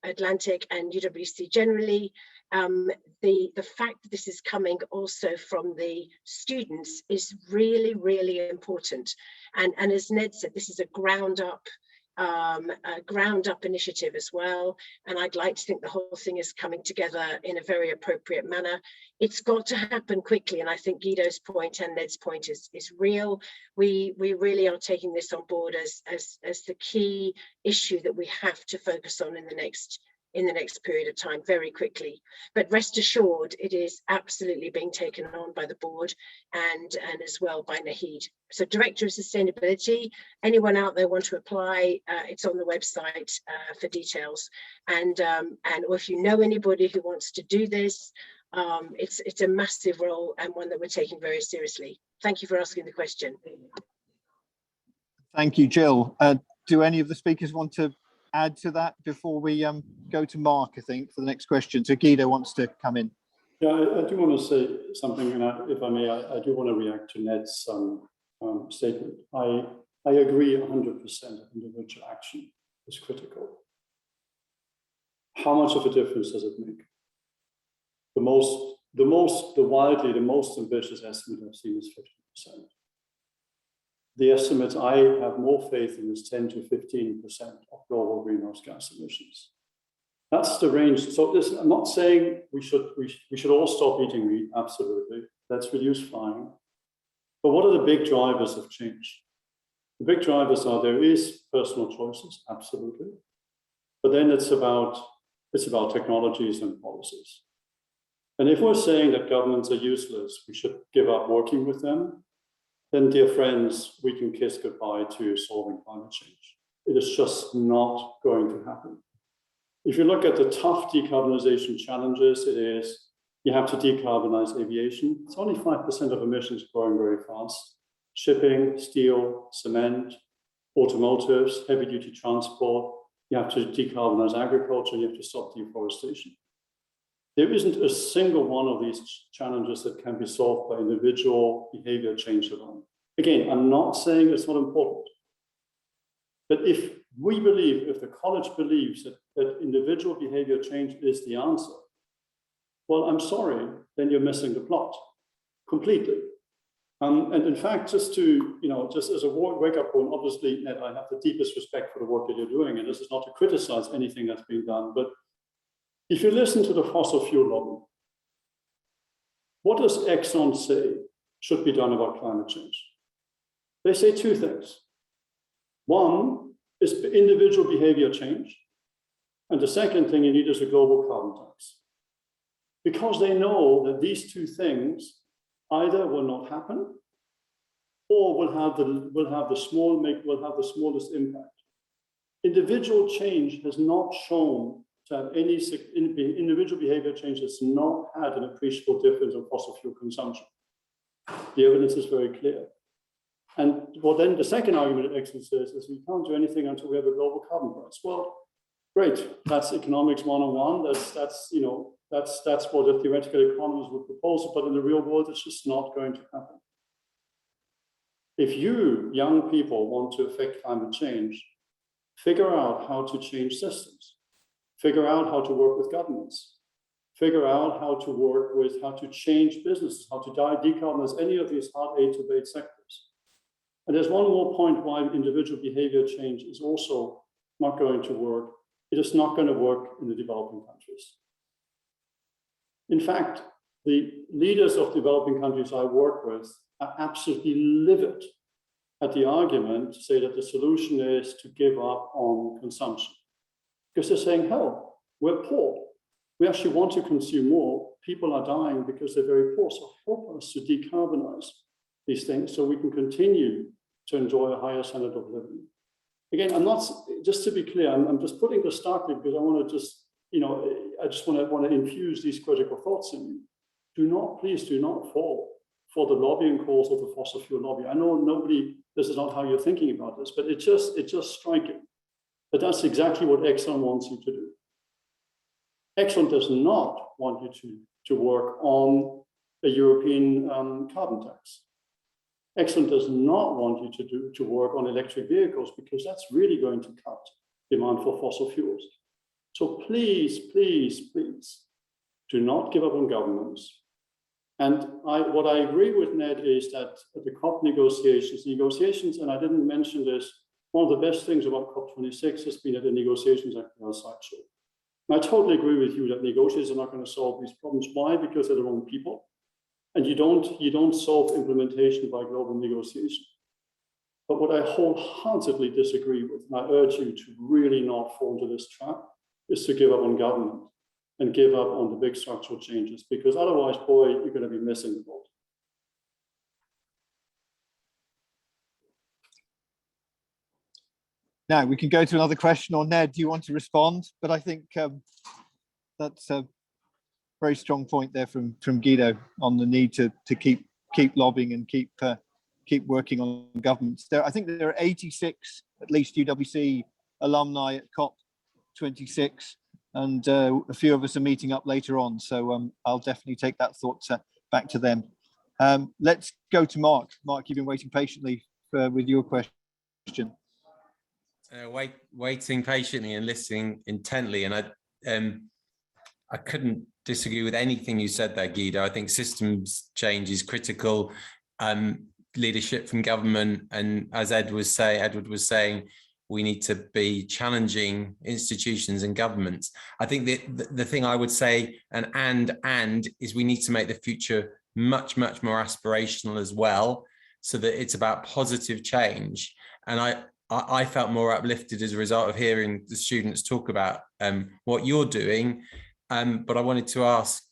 Atlantic and UWC generally, the fact that this is coming also from the students is really, really important. And as Ned said, this is a ground up initiative as well, and I'd like to think the whole thing is coming together in a very appropriate manner. It's got to happen quickly, and I think Guido's point and Ned's point is real. We really are taking this on board as the key issue that we have to focus on in the next period of time, very quickly. But rest assured, it is absolutely being taken on by the board and as well by Nahid. So Director of Sustainability, anyone out there want to apply, it's on the website for details. And or if you know anybody who wants to do this, it's a massive role and one that we're taking very seriously. Thank you for asking the question. Thank you, Jill. Do any of the speakers want to add to that before we go to Mark, I think, for the next question? So Guido wants to come in. Yeah, I do want to say something, and if I may, I do want to react to Ned's statement. I agree 100% that individual action is critical. How much of a difference does it make? The most ambitious estimate I've seen is 50%. The estimates I have more faith in is 10 to 15% of global greenhouse gas emissions. That's the range. So I'm not saying we should all stop eating meat. Absolutely, let's reduce flying. But what are the big drivers of change? The big drivers are there is personal choices, absolutely, but then it's about technologies and policies. And if we're saying that governments are useless, we should give up working with them, then, dear friends, we can kiss goodbye to solving climate change. It is just not going to happen. If you look at the tough decarbonization challenges, it is you have to decarbonize aviation. It's only 5% of emissions growing very fast. Shipping, steel, cement, automotives, heavy duty transport. You have to decarbonize agriculture. You have to stop deforestation. There isn't a single one of these challenges that can be solved by individual behavior change alone. Again, I'm not saying it's not important, but if the college believes that individual behavior change is the answer, well, I'm sorry, then you're missing the plot completely. And in fact, just as a wake-up point, obviously, Ned, I have the deepest respect for the work that you're doing, and this is not to criticize anything that's being done, but if you listen to the fossil fuel lobby, what does Exxon say should be done about climate change? They say two things. One is individual behavior change. And the second thing you need is a global carbon tax. Because they know that these two things either will not happen or will have the smallest impact. Individual change has not shown to have any individual behavior change has not had an appreciable difference in fossil fuel consumption. The evidence is very clear. And well, then the second argument that Exxon says is we can't do anything until we have a global carbon price. Well, great, that's economics 101. That's what the theoretical economists would propose, but in the real world, it's just not going to happen. If you, young people, want to affect climate change, figure out how to change systems, figure out how to work with governments, figure out how to change businesses, how to decarbonize any of these hard A to B sectors. And there's one more point why individual behavior change is also not going to work. It is not going to work in the developing countries. In fact, the leaders of developing countries I work with are absolutely livid at the argument to say that the solution is to give up on consumption. Because they're saying, hell, we're poor. We actually want to consume more. People are dying because they're very poor. So help us to decarbonize these things so we can continue to enjoy a higher standard of living. Again, I'm not, just to be clear, I'm just putting this starkly because I want to just, I just want to infuse these critical thoughts in you. Please do not fall for the lobbying calls of the fossil fuel lobby. I know this is not how you're thinking about this, but it's just striking that that's exactly what Exxon wants you to do. Exxon does not want you to work on a European carbon tax. Exxon does not want you to work on electric vehicles because that's really going to cut demand for fossil fuels. So please, please, please do not give up on governments. And what I agree with Ned is that the COP negotiations, and I didn't mention this, one of the best things about COP26 has been that the negotiations are a sideshow. And I totally agree with you that negotiators are not going to solve these problems. Why? Because they're the wrong people. And you don't solve implementation by global negotiation. But what I wholeheartedly disagree with, and I urge you to really not fall into this trap, is to give up on government and give up on the big structural changes, because otherwise, boy, you're going to be missing the boat. Now we can go to another question, or Ned, do you want to respond? But I think that's a very strong point there from Guido on the need to keep lobbying and keep working on governments. I think there are 86 at least UWC alumni at COP26, and a few of us are meeting up later on. So I'll definitely take that thought back to them. Let's go to Mark. Mark, you've been waiting patiently with your question. Waiting patiently and listening intently, and I couldn't disagree with anything you said there, Guido. I think systems change is critical. Leadership from government, and as Edward was saying, we need to be challenging institutions and governments. I think the thing I would say, and is we need to make the future much more aspirational as well, so that it's about positive change. And I felt more uplifted as a result of hearing the students talk about what you're doing. But I wanted to ask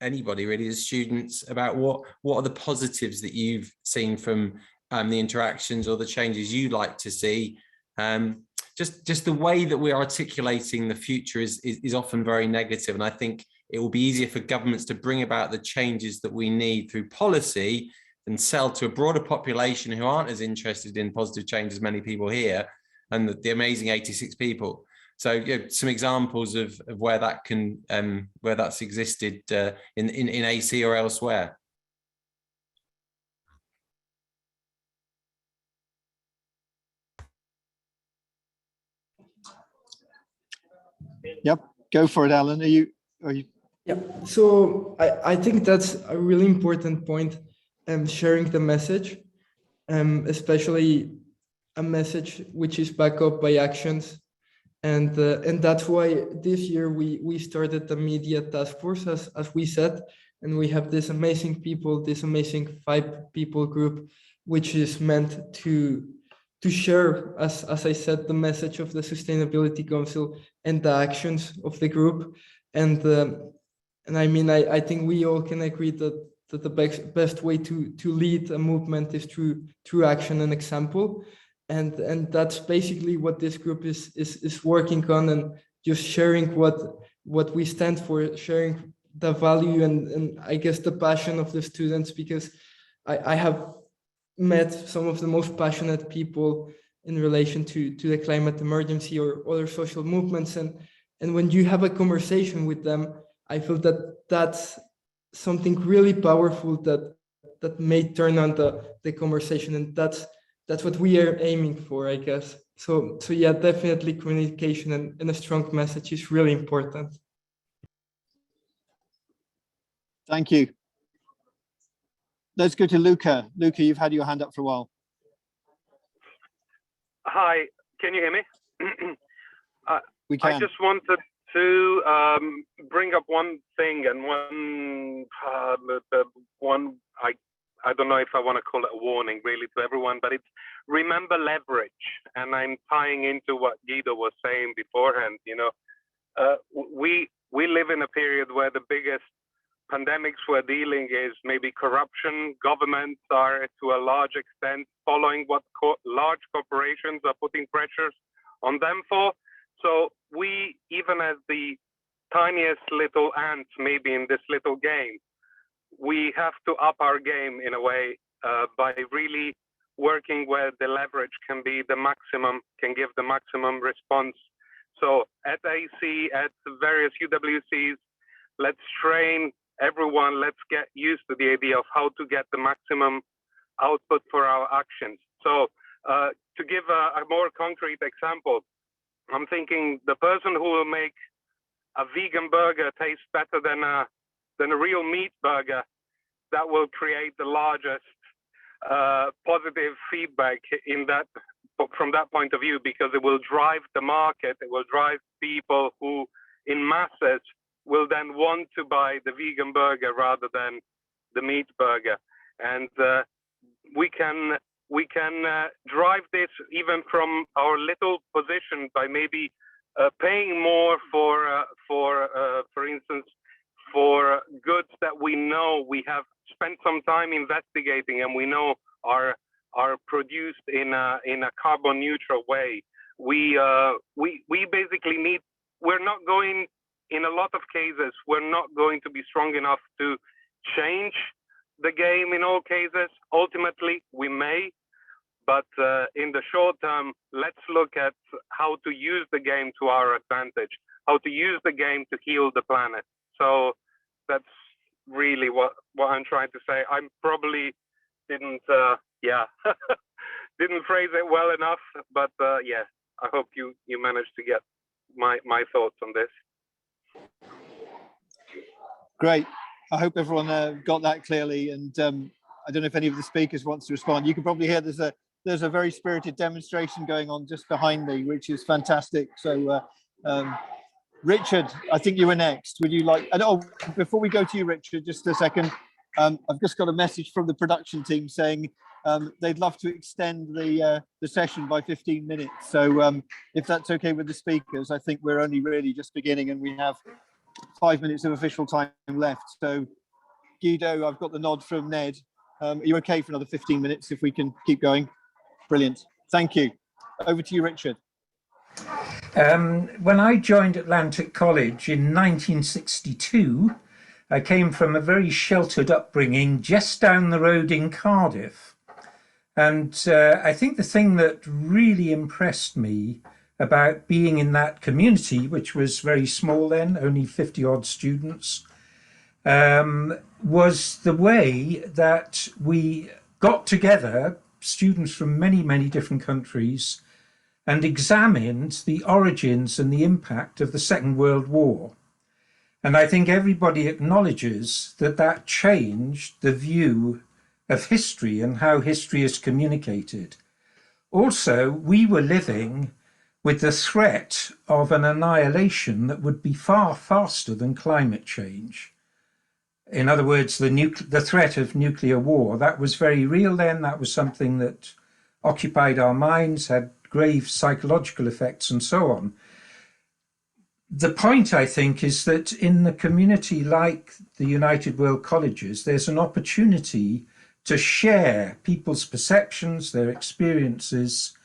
anybody really as students about what are the positives that you've seen from the interactions or the changes you'd like to see. Just the way that we're articulating the future is often very negative. And I think it will be easier for governments to bring about the changes that we need through policy and sell to a broader population who aren't as interested in positive change as many people here, and the amazing 86 people. So some examples of where that can where that's existed in AC or elsewhere. Yep, go for it, Alan. Are you? Yeah. So I think that's a really important point. Sharing the message, especially a message which is backed up by actions. And that's why this year we started the media task force, as we said, and we have this amazing people, this amazing 5 people group, which is meant to share, as I said, the message of the Sustainability Council and the actions of the group. And I mean, I think we all can agree that the best way to lead a movement is through action and example. And that's basically what this group is working on, and just sharing what we stand for, sharing the value and I guess the passion of the students, because I have met some of the most passionate people in relation to the climate emergency or other social movements. And when you have a conversation with them, I feel that that's something really powerful that may turn on the conversation. And that's what we are aiming for, I guess. So yeah, definitely communication and a strong message is really important. Thank you. Let's go to Luca. Luca, you've had your hand up for a while. Hi, can you hear me? We can. I just wanted to bring up one thing and I don't know if I want to call it a warning really to everyone, but it's remember leverage. And I'm tying into what Guido was saying beforehand. You know, we live in a period where the biggest pandemics we're dealing is maybe corruption. Governments are to a large extent following what large corporations are putting pressures on them for. So we, even as the tiniest little ants maybe in this little game, we have to up our game in a way by really working where the leverage can be the maximum, can give the maximum response. So at AC, at various UWCs, let's train everyone, let's get used to the idea of how to get the maximum output for our actions. So to give a more concrete example, I'm thinking the person who will make a vegan burger taste better than a real meat burger, that will create the largest positive feedback in that, from that point of view, because it will drive the market, it will drive people who in masses will then want to buy the vegan burger rather than the meat burger. And we can drive this even from our little position by maybe paying more for instance, for goods that we know we have spent some time investigating and we know are produced in a carbon neutral way. We basically need, we're not going, in a lot of cases, we're not going to be strong enough to change the game in all cases. Ultimately, we may, but in the short term, let's look at how to use the game to our advantage, how to use the game to heal the planet. So that's really what I'm trying to say. I probably didn't, didn't phrase it well enough, but yeah, I hope you managed to get my thoughts on this. Great. I hope everyone got that clearly. And I don't know if any of the speakers wants to respond. You can probably hear there's a very spirited demonstration going on just behind me, which is fantastic. So Richard, I think you were next. Would you like, and oh, before we go to you, Richard, just a second. I've just got a message from the production team saying they'd love to extend the session by 15 minutes. So if that's okay with the speakers, I think we're only really just beginning and we have 5 minutes of official time left. So Guido, I've got the nod from Ned. Are you okay for another 15 minutes if we can keep going? Brilliant. Thank you. Over to you, Richard. When I joined Atlantic College in 1962, I came from a very sheltered upbringing just down the road in Cardiff. And I think the thing that really impressed me about being in that community, which was very small then, only 50 odd students, was the way that we got together, students from many, many different countries, and examined the origins and the impact of the Second World War. And I think everybody acknowledges that that changed the view of history and how history is communicated. Also, we were living with the threat of an annihilation that would be far faster than climate change. In other words, the threat of nuclear war, that was very real then. That was something that occupied our minds, had grave psychological effects, and so on. The point, I think, is that in a community like the United World Colleges, there's an opportunity to share people's perceptions, their experiences,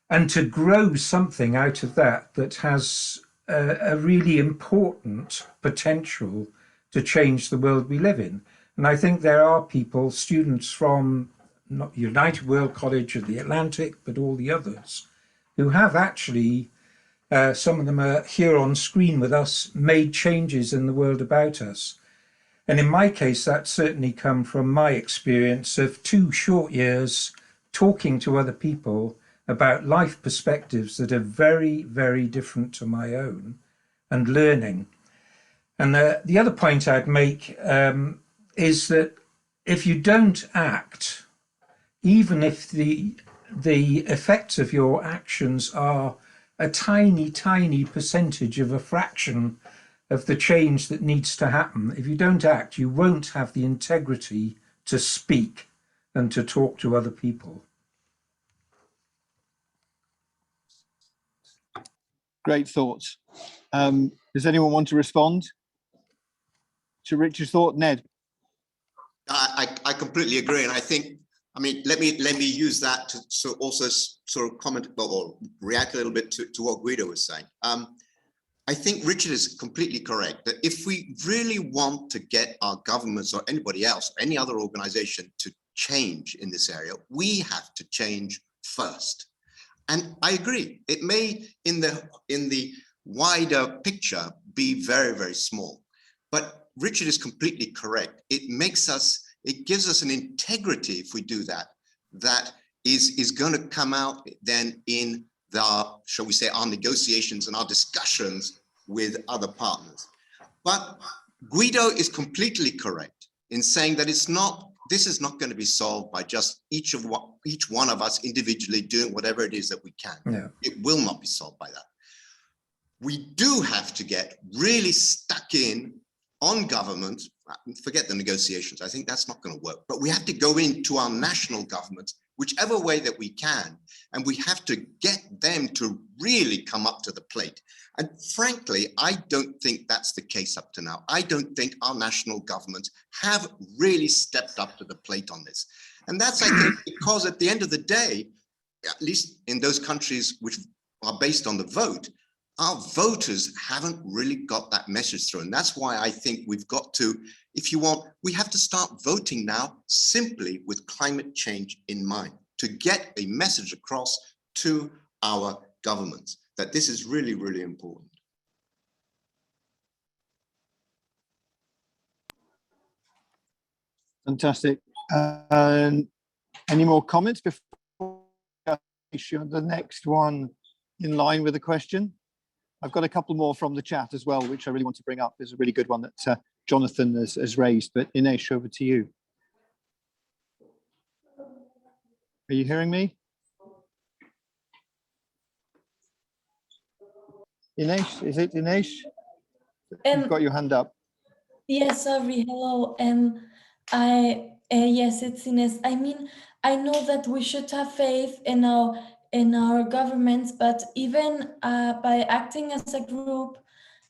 and to grow something out of that that has a really important potential to change the world we live in. And I think there are people, students from not United World College or the Atlantic, but all the others, who have actually, some of them are here on screen with us, made changes in the world about us. And in my case, that certainly come from my experience of 2 short years talking to other people about life perspectives that are very, very different to my own, and learning. And the other point I'd make is that if you don't act, even if the effects of your actions are a tiny, tiny percentage of a fraction of the change that needs to happen, if you don't act, you won't have the integrity to speak and to talk to other people. Great thoughts. Does anyone want to respond to Richard's thought? Ned? I completely agree, and I think, I mean, let me use that to also sort of comment or react a little bit to what Guido was saying. I think Richard is completely correct that if we really want to get our governments or anybody else, any other organization to change in this area, we have to change first. And I agree, it may in the wider picture be very, very small, but Richard is completely correct. It gives us an integrity if we do that, that is going to come out then in shall we say, our negotiations and our discussions with other partners. But Guido is completely correct in saying that this is not going to be solved by just each one of us individually doing whatever it is that we can. Yeah. It will not be solved by that. We do have to get really stuck in on government. Forget the negotiations. I think that's not going to work. But we have to go into our national governments, whichever way that we can, and we have to get them to really come up to the plate. And frankly, I don't think that's the case up to now. I don't think our national governments have really stepped up to the plate on this. And that's, I think, because at the end of the day, at least in those countries which are based on the vote, our voters haven't really got that message through. And that's why I think we've got to, if you want, we have to start voting now simply with climate change in mind, to get a message across to our governments that this is really, really important. Fantastic. Any more comments before the next one in line with the question? I've got a couple more from the chat as well, which I really want to bring up. There's a really good one that Jonathan has raised, but Ines, over to you. Are you hearing me? Ines, is it Ines? You've got your hand up. Yes, sorry, hello. Yes, it's Ines. I mean, I know that we should have faith in our governments, but even by acting as a group,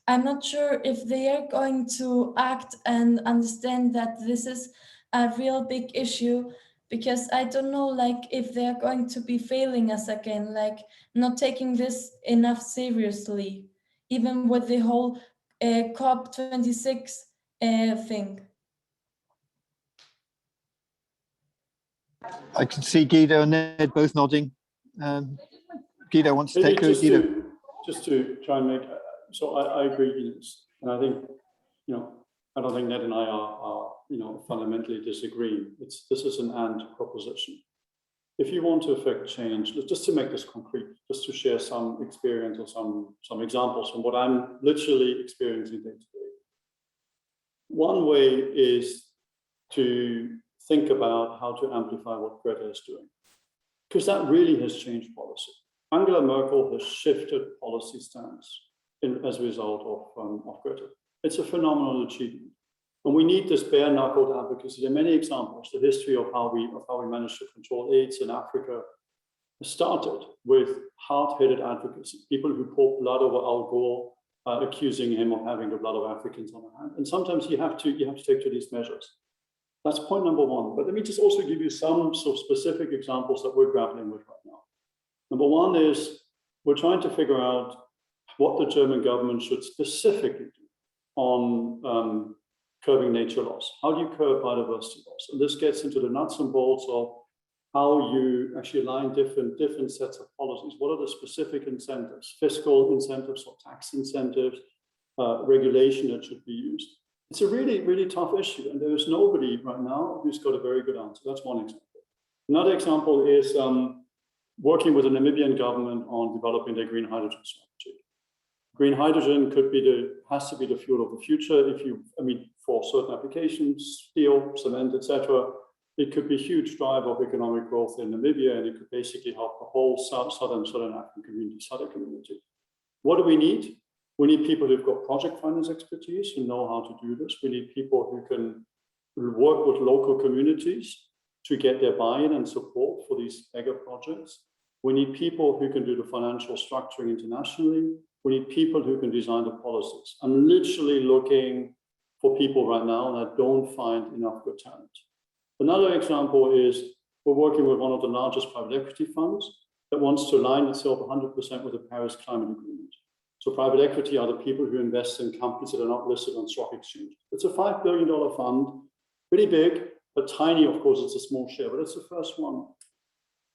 I'm not sure if they are going to act and understand that this is a real big issue, because I don't know, like, if they're going to be failing us again, like not taking this enough seriously, even with the whole COP26 thing. I can see Guido and Ned both nodding. Guido wants to take it. Just to try and make, so I agree, and I think, I don't think Ned and I are fundamentally disagreeing. This is an and proposition. If you want to affect change, just to make this concrete, just to share some experience or some examples from what I'm literally experiencing day to day. One way is to think about how to amplify what Greta is doing, because that really has changed policy. Angela Merkel has shifted policy stance as a result of Greta. It's a phenomenal achievement. And we need this bare-knuckled advocacy. There are many examples, the history of how we managed to control AIDS in Africa, started with hard-headed advocacy, people who pour blood over Al Gore, accusing him of having the blood of Africans on the hand. And sometimes you have to take to these measures. That's point number one. But let me just also give you some sort of specific examples that we're grappling with right now. Number one is we're trying to figure out what the German government should specifically do on curbing nature loss. How do you curb biodiversity loss? And this gets into the nuts and bolts of how you actually align different sets of policies. What are the specific incentives, fiscal incentives or tax incentives, regulation that should be used? It's a really, really tough issue, and there is nobody right now who's got a very good answer. That's one example. Another example is working with the Namibian government on developing their green hydrogen strategy. Green hydrogen has to be the fuel of the future. For certain applications, steel, cement, etc. It could be a huge driver of economic growth in Namibia, and it could basically help the whole southern African community, SADC community. What do we need? We need people who've got project finance expertise, who know how to do this. We need people who can work with local communities to get their buy-in and support for these mega projects. We need people who can do the financial structuring internationally. We need people who can design the policies. I'm literally looking for people right now, and I don't find enough good talent. Another example is we're working with one of the largest private equity funds that wants to align itself 100% with the Paris Climate Agreement. So private equity are the people who invest in companies that are not listed on stock exchange. It's a $5 billion fund, pretty big, but tiny, of course, it's a small share, but it's the first one.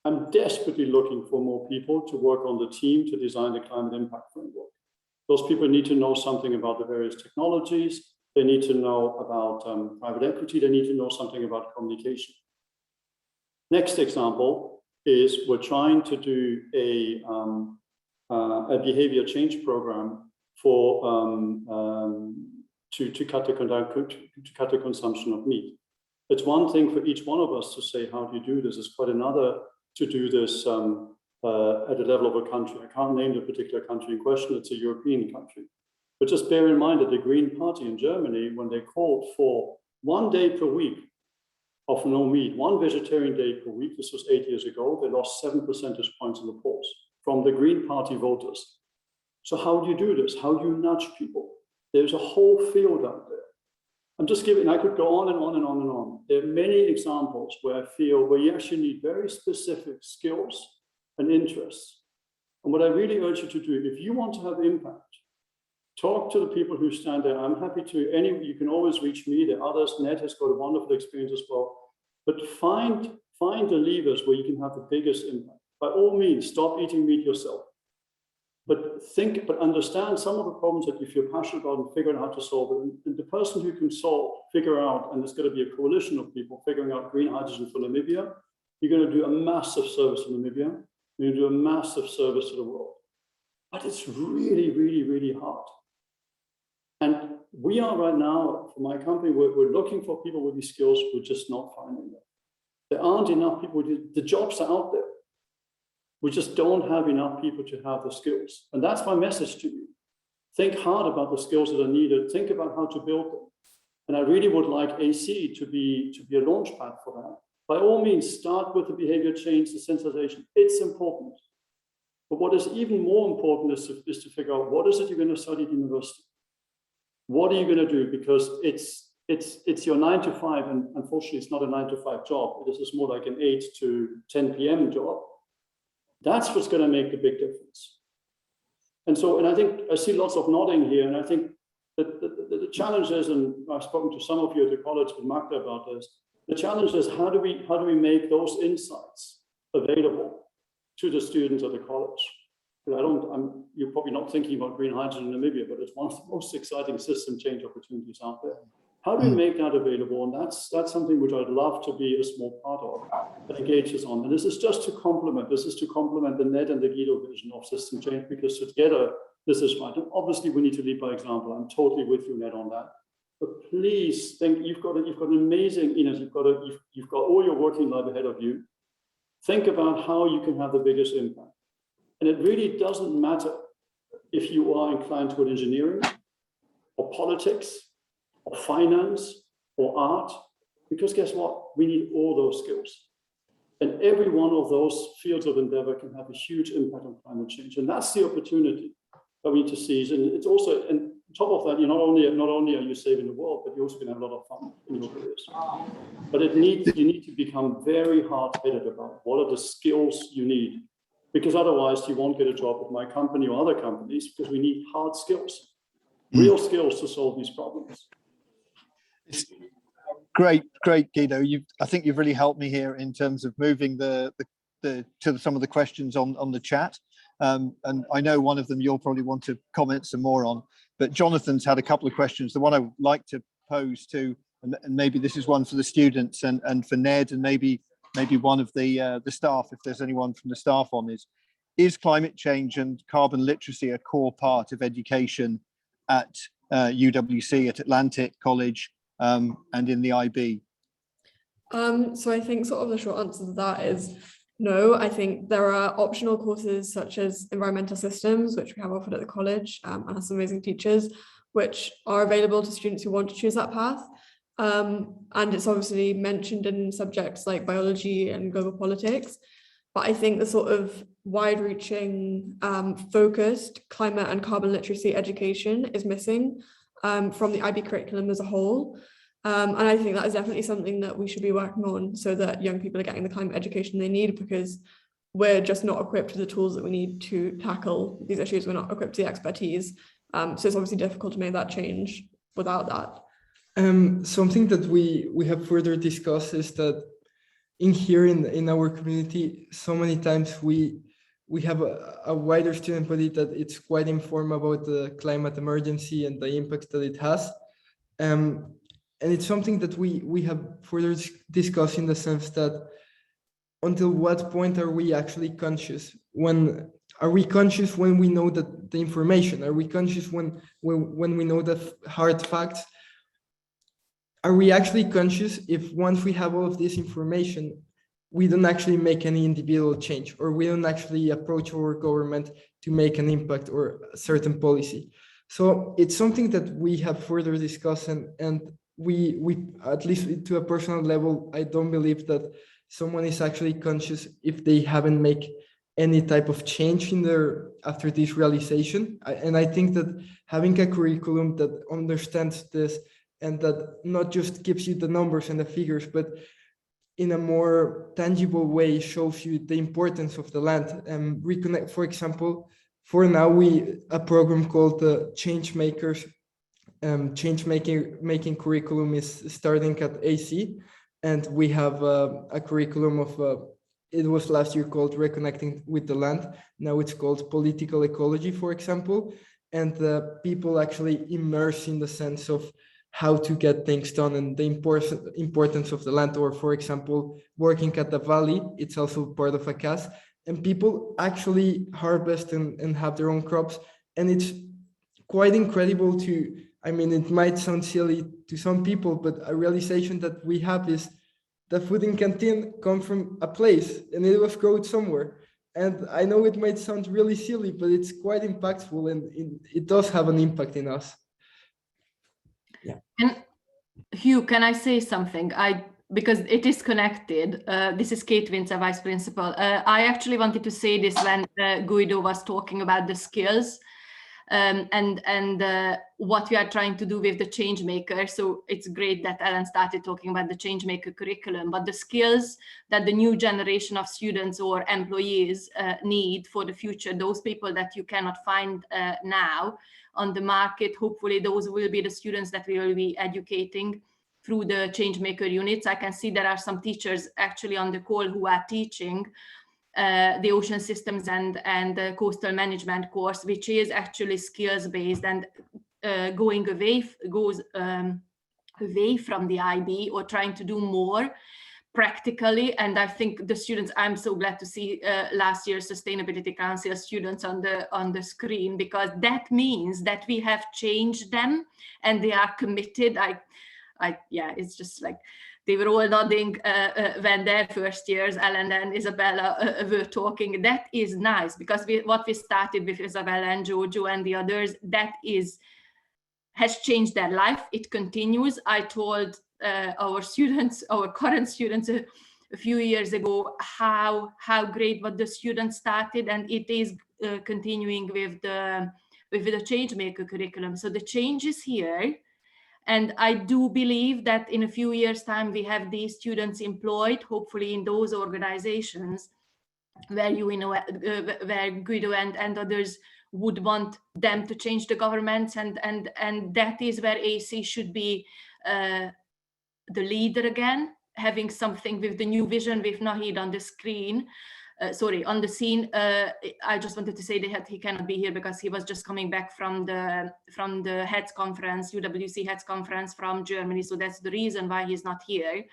I'm desperately looking for more people to work on the team to design the climate impact framework. Those people need to know something about the various technologies. They need to know about private equity. They need to know something about communication. Next example is we're trying to do a behavior change program for to cut the consumption of meat. It's one thing for each one of us to say, how do you do this? It's quite another to do this at the level of a country. I can't name the particular country in question. It's a European country. But just bear in mind that the Green Party in Germany, when they called for 1 day per week of no meat, 1 vegetarian day per week, this was 8 years ago, they lost 7 percentage points in the polls from the Green Party voters. So how do you do this? How do you nudge people? There's a whole field out there. I'm just giving, I could go on and on and on and on. There are many examples where I feel where you actually need very specific skills and interests. And what I really urge you to do, if you want to have impact, talk to the people who stand there. I'm happy to, you can always reach me, there are others. Ned has got a wonderful experience as well. But find the levers where you can have the biggest impact. By all means, stop eating meat yourself. But understand some of the problems that you feel passionate about and figure out how to solve it. And the person who can figure out, and there's going to be a coalition of people figuring out green hydrogen for Namibia, you're going to do a massive service to Namibia. You're going to do a massive service to the world. But it's really, really, really hard. And we are right now, for my company, we're looking for people with these skills. We're just not finding them. There aren't enough people. The jobs are out there. We just don't have enough people to have the skills. And that's my message to you. Think hard about the skills that are needed. Think about how to build them. And I really would like AC to be a launch pad for that. By all means, start with the behavior change, the sensitization. It's important. But what is even more important is to figure out what is it you're going to study at university? What are you going to do? Because it's your 9 to 5, and unfortunately, it's not a 9 to 5 job. This is more like an 8 to 10 p.m. job. That's what's going to make the big difference. And I think I see lots of nodding here, and I think that the challenge is, and I've spoken to some of you at the college with Magda about this, the challenge is how do we make those insights available to the students at the college? You're probably not thinking about green hydrogen in Namibia, but it's one of the most exciting system change opportunities out there. How do we make that available? And that's something which I'd love to be a small part of that engages on. And this is just to complement the Ned and the Guido vision of system change, because together this is right. And obviously we need to lead by example. I'm totally with you, Ned, on that. But please think, you've got an amazing, you've got all your working life ahead of you. Think about how you can have the biggest impact. And it really doesn't matter if you are inclined toward engineering or politics or finance or art, because guess what? We need all those skills. And every one of those fields of endeavor can have a huge impact on climate change. And that's the opportunity that we need to seize. And it's also, and on top of that, you not only are you saving the world, but you're also going to have a lot of fun in your careers. But you need to become very hard-headed about what are the skills you need, because otherwise you won't get a job at my company or other companies, because we need hard skills, real skills to solve these problems. Great, Guido. I think you've really helped me here in terms of moving to some of the questions on the chat. And I know one of them you'll probably want to comment some more on, but Jonathan's had a couple of questions. The one I would like to pose to, and maybe this is one for the students and for Ned, and maybe one of the staff, if there's anyone from the staff on, is climate change and carbon literacy a core part of education at UWC, at Atlantic College, and in the IB? So I think sort of the short answer to that is no. I think there are optional courses such as environmental systems, which we have offered at the college, and has some amazing teachers, which are available to students who want to choose that path. And it's obviously mentioned in subjects like biology and global politics. But I think the sort of wide-reaching, focused climate and carbon literacy education is missing from the IB curriculum as a whole. And I think that is definitely something that we should be working on, so that young people are getting the climate education they need, because we're just not equipped with the tools that we need to tackle these issues. We're not equipped with the expertise. So it's obviously difficult to make that change without that. Something that we have further discussed is that in our community, so many times we have a wider student body that it's quite informed about the climate emergency and the impact that it has. And it's something that we have further discussed, in the sense that until what point are we actually conscious? When are we conscious when we know that the information? Are we conscious when we know the hard facts? Are we actually conscious if once we have all of this information, we don't actually make any individual change, or we don't actually approach our government to make an impact or a certain policy? So it's something that we have further discussed, and we at least to a personal level, I don't believe that someone is actually conscious if they haven't made any type of change in their after this realization. And I think that having a curriculum that understands this, and that not just gives you the numbers and the figures, but in a more tangible way shows you the importance of the land. And reconnect, for example, for now a program called the Change Makers. Change making curriculum is starting at AC, and we have a curriculum of it was last year called Reconnecting with the Land. Now it's called Political Ecology, for example, and people actually immerse in the sense of how to get things done and the importance of the land. Or for example, working at the valley, it's also part of a CAS, and people actually harvest and have their own crops. And it's quite incredible to, I mean, it might sound silly to some people, but a realization that we have is the food in canteen come from a place and it was grown somewhere. And I know it might sound really silly, but it's quite impactful, and it does have an impact in us. Yeah. And Hugh, can I say something? Because it is connected. This is Kate Winter, Vice Principal. I actually wanted to say this when Guido was talking about the skills and what we are trying to do with the change maker. So it's great that Ellen started talking about the change maker curriculum, but the skills that the new generation of students or employees need for the future, those people that you cannot find now on the market, hopefully those will be the students that we will be educating through the change maker units. I can see there are some teachers actually on the call who are teaching the ocean systems and the coastal management course, which is actually skills based and goes away from the IB, or trying to do more practically. And I think the students, I'm so glad to see last year's Sustainability Council students on the screen, because that means that we have changed them and they are committed. Yeah, it's just like they were all nodding when their first years, Ellen and Isabella, were talking. That is nice, because what we started with Isabella and Jojo and the others, that has changed their life. It continues. I told our students, our current students, a few years ago how great what the students started, and it is continuing with the Changemaker curriculum. So the change is here. And I do believe that in a few years' time, we have these students employed, hopefully in those organizations where where Guido and others would want them to change the governments, and that is where AC should be the leader again, having something with the new vision with Nahid on the screen. On the scene. I just wanted to say that he cannot be here because he was just coming back from the heads conference, UWC heads conference from Germany. So that's the reason why he's not here.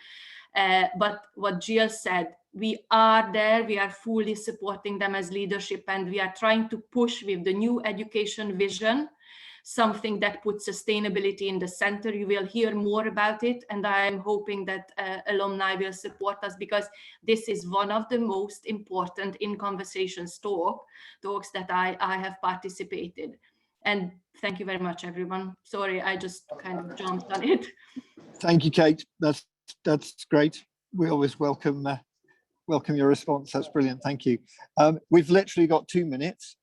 But what Jill said, we are there, we are fully supporting them as leadership, and we are trying to push with the new education vision, something that puts sustainability in the center. You will hear more about it, and I'm hoping that alumni will support us, because this is one of the most important in conversations talks that I have participated. And thank you very much, everyone. Sorry, I just kind of jumped on it. Thank you, Kate. That's great. We always welcome your response. That's brilliant. Thank you. We've literally got 2 minutes.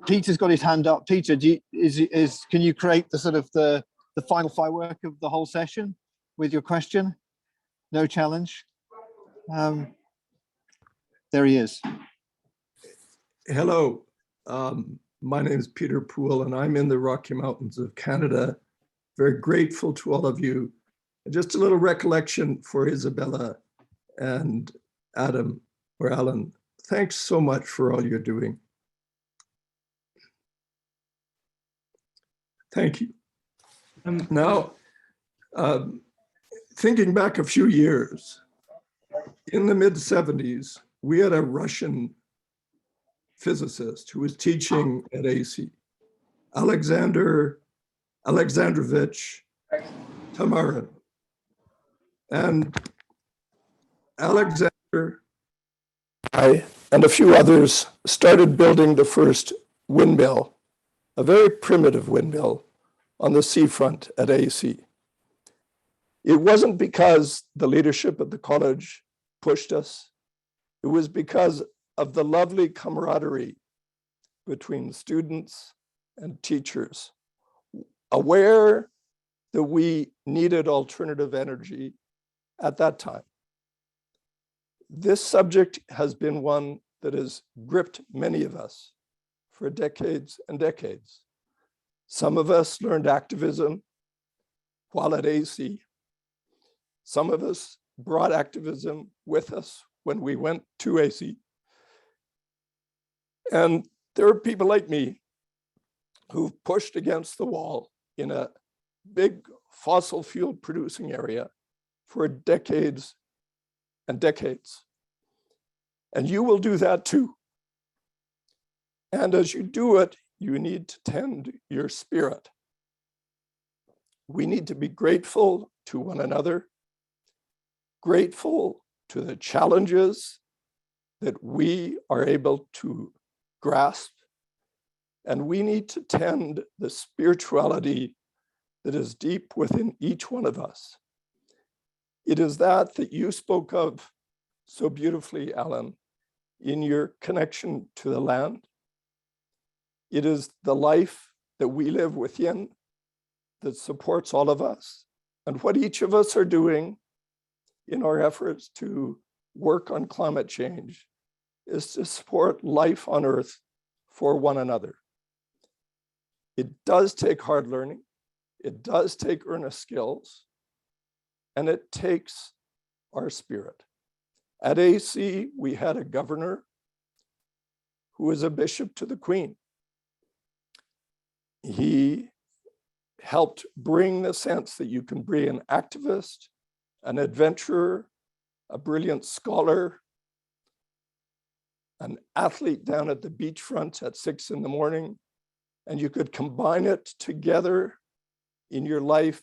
Peter's got his hand up. Peter, can you create the sort of the final firework of the whole session with your question? No challenge. There he is. Hello, my name is Peter Poole, and I'm in the Rocky Mountains of Canada. Very grateful to all of you. Just a little recollection for Isabella and Adam or Alan. Thanks so much for all you're doing. Thank you. Now, thinking back a few years, in the mid-70s, we had a Russian physicist who was teaching at AC, Alexandrovich Tamarin. And Alexander and a few others started building the first windmill, a very primitive windmill on the seafront at AC. It wasn't because the leadership at the college pushed us. It was because of the lovely camaraderie between students and teachers, aware that we needed alternative energy at that time. This subject has been one that has gripped many of us for decades and decades. Some of us learned activism while at AC. Some of us brought activism with us when we went to AC. And there are people like me who've pushed against the wall in a big fossil fuel producing area for decades and decades. And you will do that too. And as you do it, you need to tend your spirit. We need to be grateful to one another, grateful to the challenges that we are able to grasp, and we need to tend the spirituality that is deep within each one of us. It is that you spoke of so beautifully, Alan, in your connection to the land. It is the life that we live within that supports all of us. And what each of us are doing in our efforts to work on climate change is to support life on Earth for one another. It does take hard learning. It does take earnest skills, and it takes our spirit. At AC, we had a governor who was a bishop to the Queen. He helped bring the sense that you can be an activist, an adventurer, a brilliant scholar, an athlete down at the beachfront at 6 in the morning, and you could combine it together in your life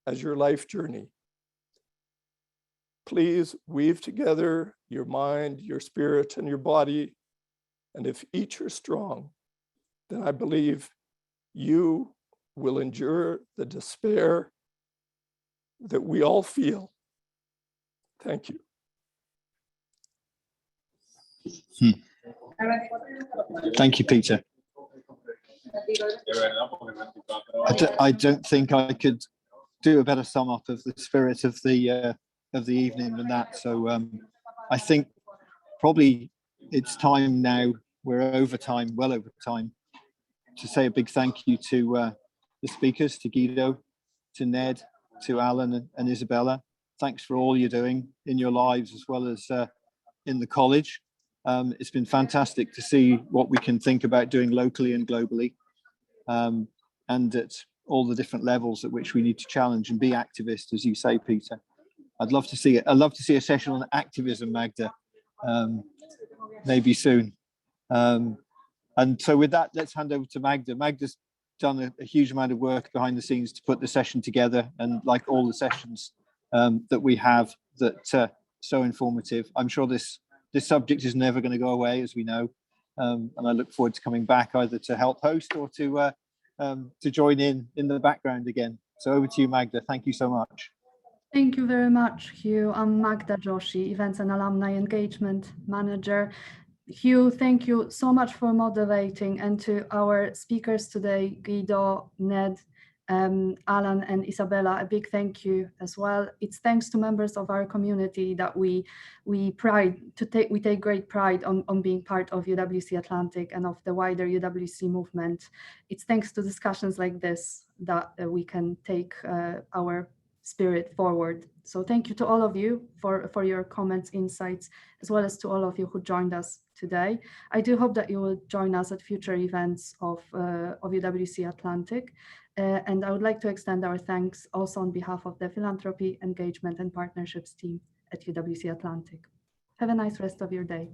as your life journey. Please weave together your mind, your spirit, and your body. And if each are strong, then I believe you will endure the despair that we all feel. Thank you. Thank you, Peter. I don't think I could do a better sum up of the spirit of the evening than that. So I think probably it's time now. We're over time, well over time, to say a big thank you to the speakers, to Guido, to Ned, to Alan and Isabella. Thanks for all you're doing in your lives as well as in the college. It's been fantastic to see what we can think about doing locally and globally, and at all the different levels at which we need to challenge and be activists, as you say, Peter. I'd love to see it. I'd love to see a session on activism, Magda, maybe soon. And so with that, let's hand over to Magda. Magda's done a huge amount of work behind the scenes to put the session together, and like all the sessions that we have that so informative. I'm sure this subject is never going to go away, as we know, and I look forward to coming back either to help host or to join in the background again. So over to you, Magda. Thank you so much. Thank you very much, Hugh. I'm Magda Joshi, Events and Alumni Engagement Manager. Hugh, thank you so much for moderating, and to our speakers today, Guido, Ned, Alan and Isabella, a big thank you as well. It's thanks to members of our community that we take great pride on being part of UWC Atlantic and of the wider UWC movement. It's thanks to discussions like this that we can take our spirit forward. So thank you to all of you for your comments, insights, as well as to all of you who joined us today. I do hope that you will join us at future events of UWC Atlantic. And I would like to extend our thanks also on behalf of the Philanthropy, Engagement and Partnerships team at UWC Atlantic. Have a nice rest of your day.